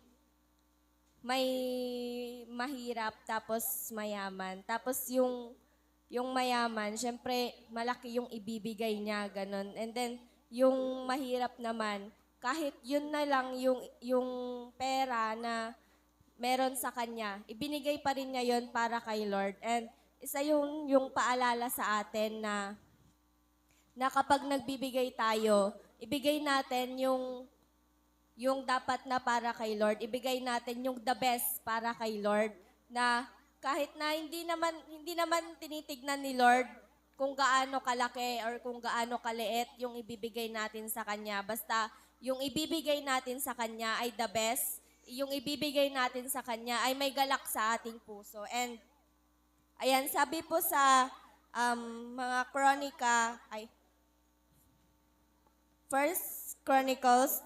mahirap tapos mayaman. Tapos yung mayaman, syempre malaki yung ibibigay niya, ganun. And then yung mahirap naman, kahit yun na lang yung pera siya na meron sa kanya, ibinigay pa rin niya yon para kay Lord. And isa yung paalala sa atin na kapag nagbibigay tayo, ibigay natin yung dapat na para kay Lord. Ibigay natin yung the best para kay Lord na kahit na hindi naman tinitignan ni Lord kung gaano kalaki or kung gaano kaliit yung ibibigay natin sa Kanya. Basta yung ibibigay natin sa Kanya ay the best. Yung ibibigay natin sa Kanya ay may galak sa ating puso. And ayan, sabi po sa mga kronika, First Chronicles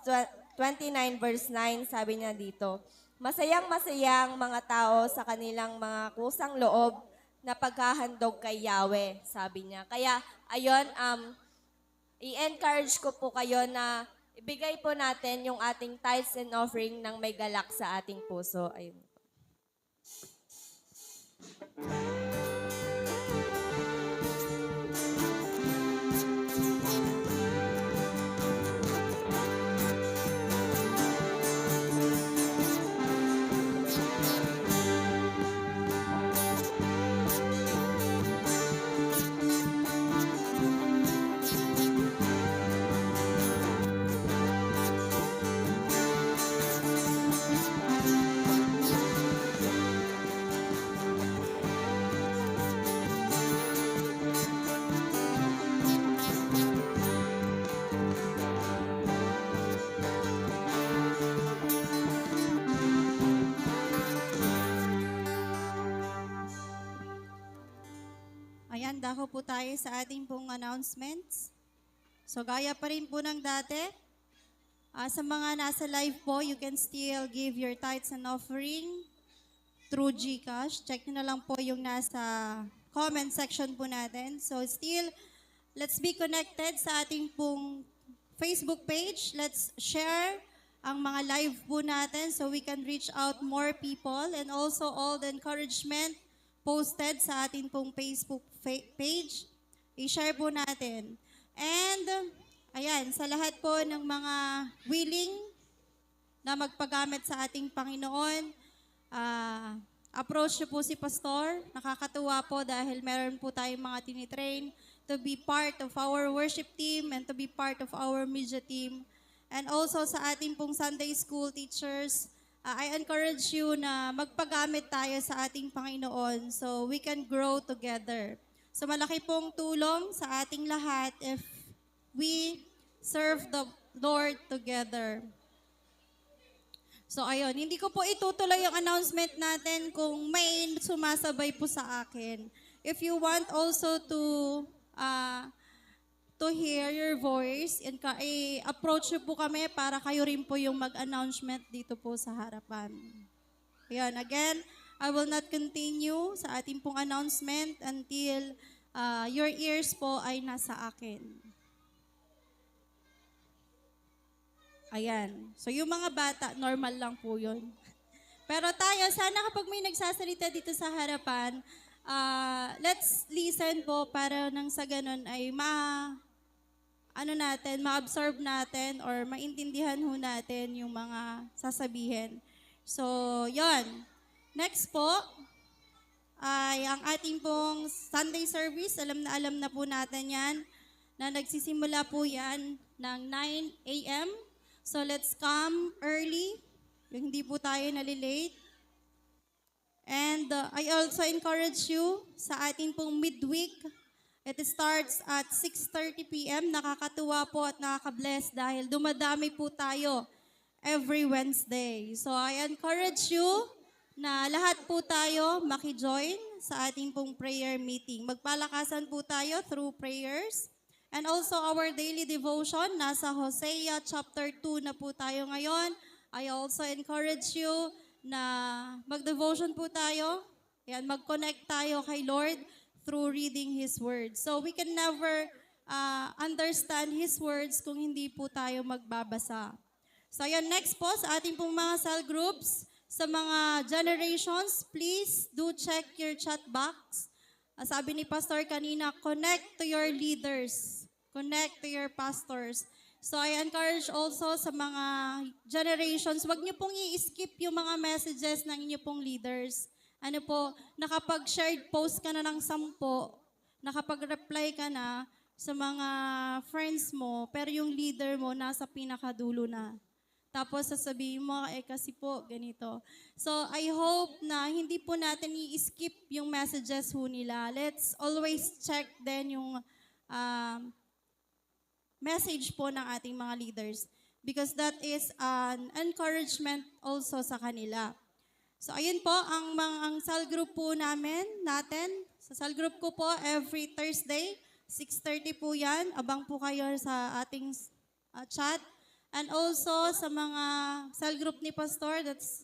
29 verse 9, sabi niya dito, masayang-masayang mga tao sa kanilang mga kusang loob na paghahandog kay Yahweh, sabi niya. Kaya, ayun, i-encourage ko po kayo na ibigay po natin yung ating tithes and offering ng may galak sa ating puso. Ayun. Ayan, dako po tayo sa ating pong announcements. So, gaya pa rin po ng dati. Sa mga nasa live po, you can still give your tithes and offering through GCash. Check nyo na lang po yung nasa comment section po natin. So, still, let's be connected sa ating pong Facebook page. Let's share ang mga live po natin so we can reach out more people, and also all the encouragement posted sa ating pong Facebook page. I-share po natin. And, ayan, sa lahat po ng mga willing na magpagamit sa ating Panginoon, approach nyo po si Pastor. Nakakatuwa po dahil meron po tayong mga tinitrain to be part of our worship team and to be part of our media team. And also sa ating pong Sunday school teachers, I encourage you na magpagamit tayo sa ating Panginoon so we can grow together. So malaki pong tulong sa ating lahat if we serve the Lord together. So ayun, hindi ko po itutuloy yung announcement natin kung may sumasabay po sa akin. If you want also to hear your voice, and approach nyo po kami para kayo rin po yung mag-announcement dito po sa harapan. Ayan, again, I will not continue sa ating pong announcement until your ears po ay nasa akin. Ayan. So yung mga bata, normal lang po yun. Pero tayo, sana kapag may nagsasalita dito sa harapan, let's listen po para nang sa ganun ay ma-absorb natin or maintindihan ho natin yung mga sasabihin. So, yon. Next po ay ang ating pong Sunday service. Alam na po natin yan na nagsisimula po yan ng 9 a.m. So, let's come early. Yung hindi po tayo nalilate. And I also encourage you sa ating pong midweek. It starts at 6:30 p.m. Nakakatuwa po at nakaka-bless dahil dumadami po tayo every Wednesday. So I encourage you na lahat po tayo maki-join sa ating pong prayer meeting. Magpalakasan po tayo through prayers. And also our daily devotion, nasa Hosea chapter 2 na po tayo ngayon. I also encourage you na mag-devotion po tayo. Yan, mag-connect tayo kay Lord through reading His Word. So we can never understand His words kung hindi po tayo magbabasa. So yan, next po sa ating pong mga cell groups, sa mga generations, please do check your chat box. Sabi ni Pastor kanina, connect to your leaders. Connect to your pastors. So I encourage also sa mga generations, wag niyo pong i-skip yung mga messages ng inyo pong leaders. Ano po, nakapag-shared post ka na ng 10, nakapag-reply ka na sa mga friends mo, pero yung leader mo nasa pinakadulo na. Tapos sasabihin mo, kasi po, ganito. So, I hope na hindi po natin i-skip yung messages ho nila. Let's always check din yung message po ng ating mga leaders because that is an encouragement also sa kanila. So, ayun po, ang cell group po natin. Sa cell group ko po, every Thursday, 6:30 po yan. Abang po kayo sa ating chat. And also sa mga cell group ni Pastor, that's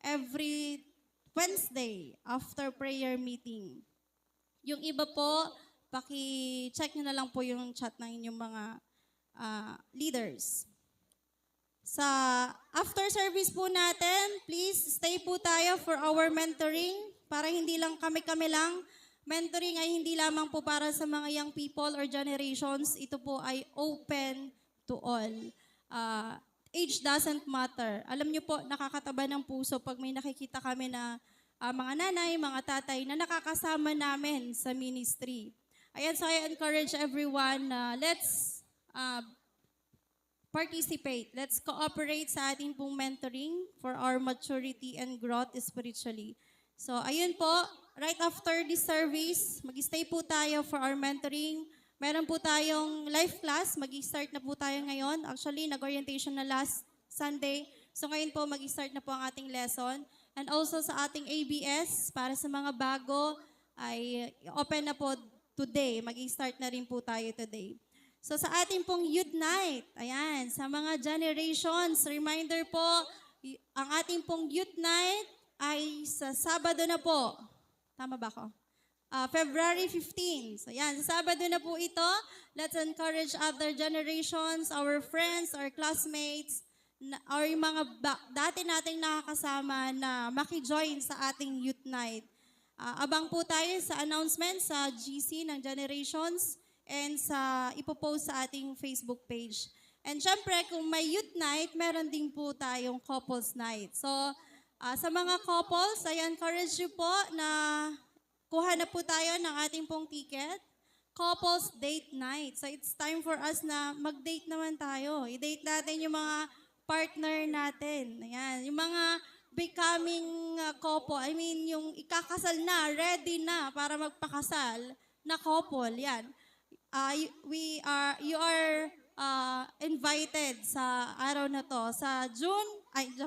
every Wednesday after prayer meeting. Yung iba po, paki-check nyo na lang po yung chat ng inyong mga leaders. Sa after service po natin, please stay po tayo for our mentoring para hindi lang kami-kami lang. Mentoring ay hindi lamang po para sa mga young people or generations. Ito po ay open to all. Age doesn't matter. Alam niyo po, nakakataba ng puso pag may nakikita kami na mga nanay, mga tatay na nakakasama namin sa ministry. Ayan, so I encourage everyone na let's participate. Let's cooperate sa ating pong mentoring for our maturity and growth spiritually. So, ayun po, right after this service, mag-stay po tayo for our mentoring. Meron po tayong life class, mag-start na po tayo ngayon. Actually, nag-orientation na last Sunday. So, ngayon po, mag-start na po ang ating lesson. And also sa ating ABS, para sa mga bago, ay open na po today. Mag-start na rin po tayo today. So sa ating pong Youth Night, ayan, sa mga generations, reminder po, ang ating pong Youth Night ay sa Sabado na po. Tama ba ako? February 15. So ayan, sa Sabado na po ito. Let's encourage other generations, our friends, our classmates, or yung mga dati nating nakakasama na maki-join sa ating Youth Night. Abang po tayo sa announcement sa GC ng Generations and sa ipopost sa ating Facebook page. And syempre, kung may youth night, meron din po tayong couples night. So, sa mga couples, I encourage you po na kuha na po tayo ng ating pong ticket. Couples date night. So, it's time for us na mag-date naman tayo. I-date natin yung mga partner natin. Ayan, yung mga becoming couple, I mean, yung ikakasal na, ready na para magpakasal na couple. Yan. You are invited sa araw na to, sa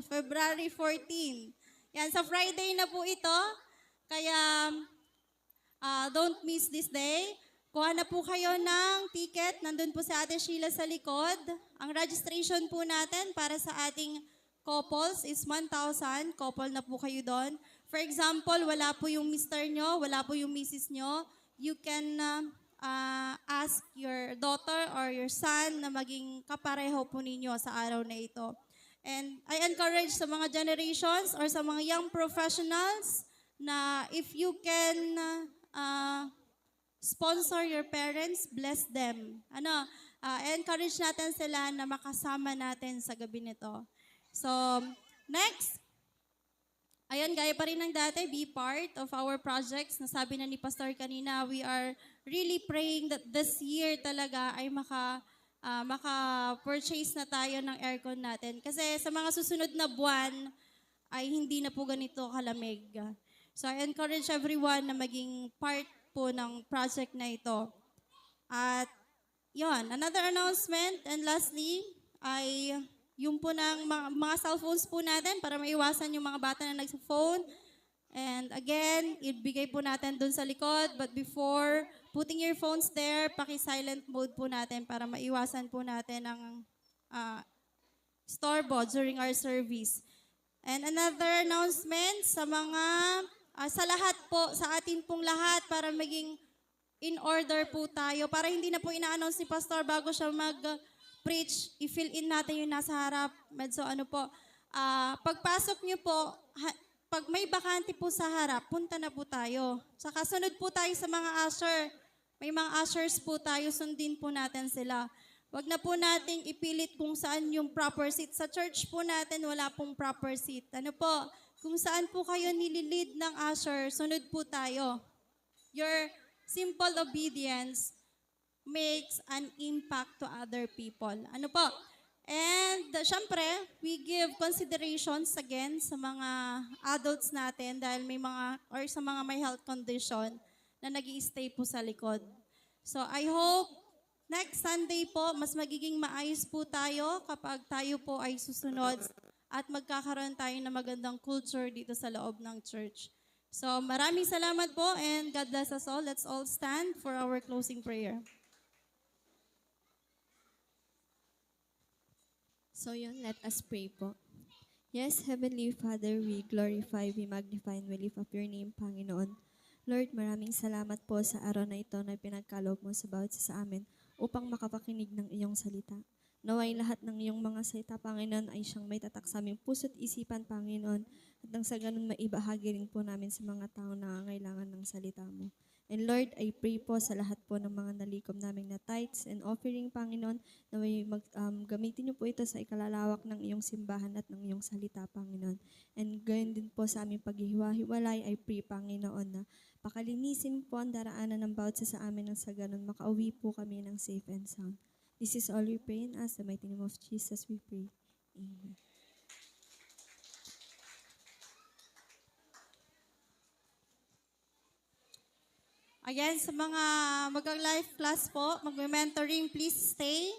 February 14. Yan, sa Friday na po ito. Kaya, don't miss this day. Kuha na po kayo ng ticket. Nandun po si Ate Sheila sa likod. Ang registration po natin para sa ating couples is 1,000. Couple na po kayo doon. For example, wala po yung mister nyo, wala po yung misis nyo. You can ask your daughter or your son na maging kapareho po ninyo sa araw na ito. And I encourage sa mga generations or sa mga young professionals na if you can sponsor your parents, bless them. Encourage natin sila na makasama natin sa gabi nito. So, next. Ayan, gaya pa rin ng dati, be part of our projects. Nasabi na ni Pastor kanina, we are really praying that this year talaga ay maka-purchase na tayo ng aircon natin. Kasi sa mga susunod na buwan ay hindi na po ganito kalamig. So I encourage everyone na maging part po ng project na ito. At yon, another announcement and lastly ay yung po ng mga cellphones po natin para maiwasan yung mga bata na nagsa-phone. And again, ibigay po natin dun sa likod. But before putting your phones there, paki-silent mode po natin para maiwasan po natin ang storbo during our service. And another announcement sa mga, sa lahat po, sa atin pong lahat para maging in order po tayo. Para hindi na po ina-announce ni Pastor bago siya mag-preach, i-fill in natin yung nasa harap. Medyo pagpasok niyo po, pag may bakante po sa harap, punta na po tayo. Saka sunod po tayo sa mga usher. May mga ushers po tayo, sundin po natin sila. Wag na po nating ipilit kung saan yung proper seat. Sa church po natin, wala pong proper seat. Ano po, kung saan po kayo nililid ng usher, sunod po tayo. Your simple obedience makes an impact to other people. Ano po? And syempre, we give considerations again sa mga adults natin dahil may mga, or sa mga may health condition na nag-i-stay po sa likod. So I hope next Sunday po, mas magiging maayos po tayo kapag tayo po ay susunod at magkakaroon tayo ng magandang culture dito sa loob ng church. So maraming salamat po and God bless us all. Let's all stand for our closing prayer. So yun, let us pray po. Yes, Heavenly Father, we glorify, we magnify, and we lift up your name, Panginoon. Lord, maraming salamat po sa araw na ito na pinagkaloob mo sa bawat isa sa amin upang makapakinig ng iyong salita. Naway lahat ng iyong mga salita, Panginoon, ay siyang may tatak sa aming puso't isipan, Panginoon, at nang sa ganun maibahagi rin po namin sa mga tao na nangangailangan ng salita mo. And Lord, I pray po sa lahat po ng mga nalikom naming na tithes and offering, Panginoon, na may gamitin niyo po ito sa ikalalawak ng iyong simbahan at ng iyong salita, Panginoon. And gayon din po sa aming paghihiwa-hiwalay, I pray, Panginoon, na pakalinisin po ang daraanan ng bawat sa amin nang sa ganun makauwi po kami ng safe and sound. This is all we pray in us. The mighty name of Jesus we pray. Amen. Again, sa mga mag-life class po, mag-mentoring, please stay.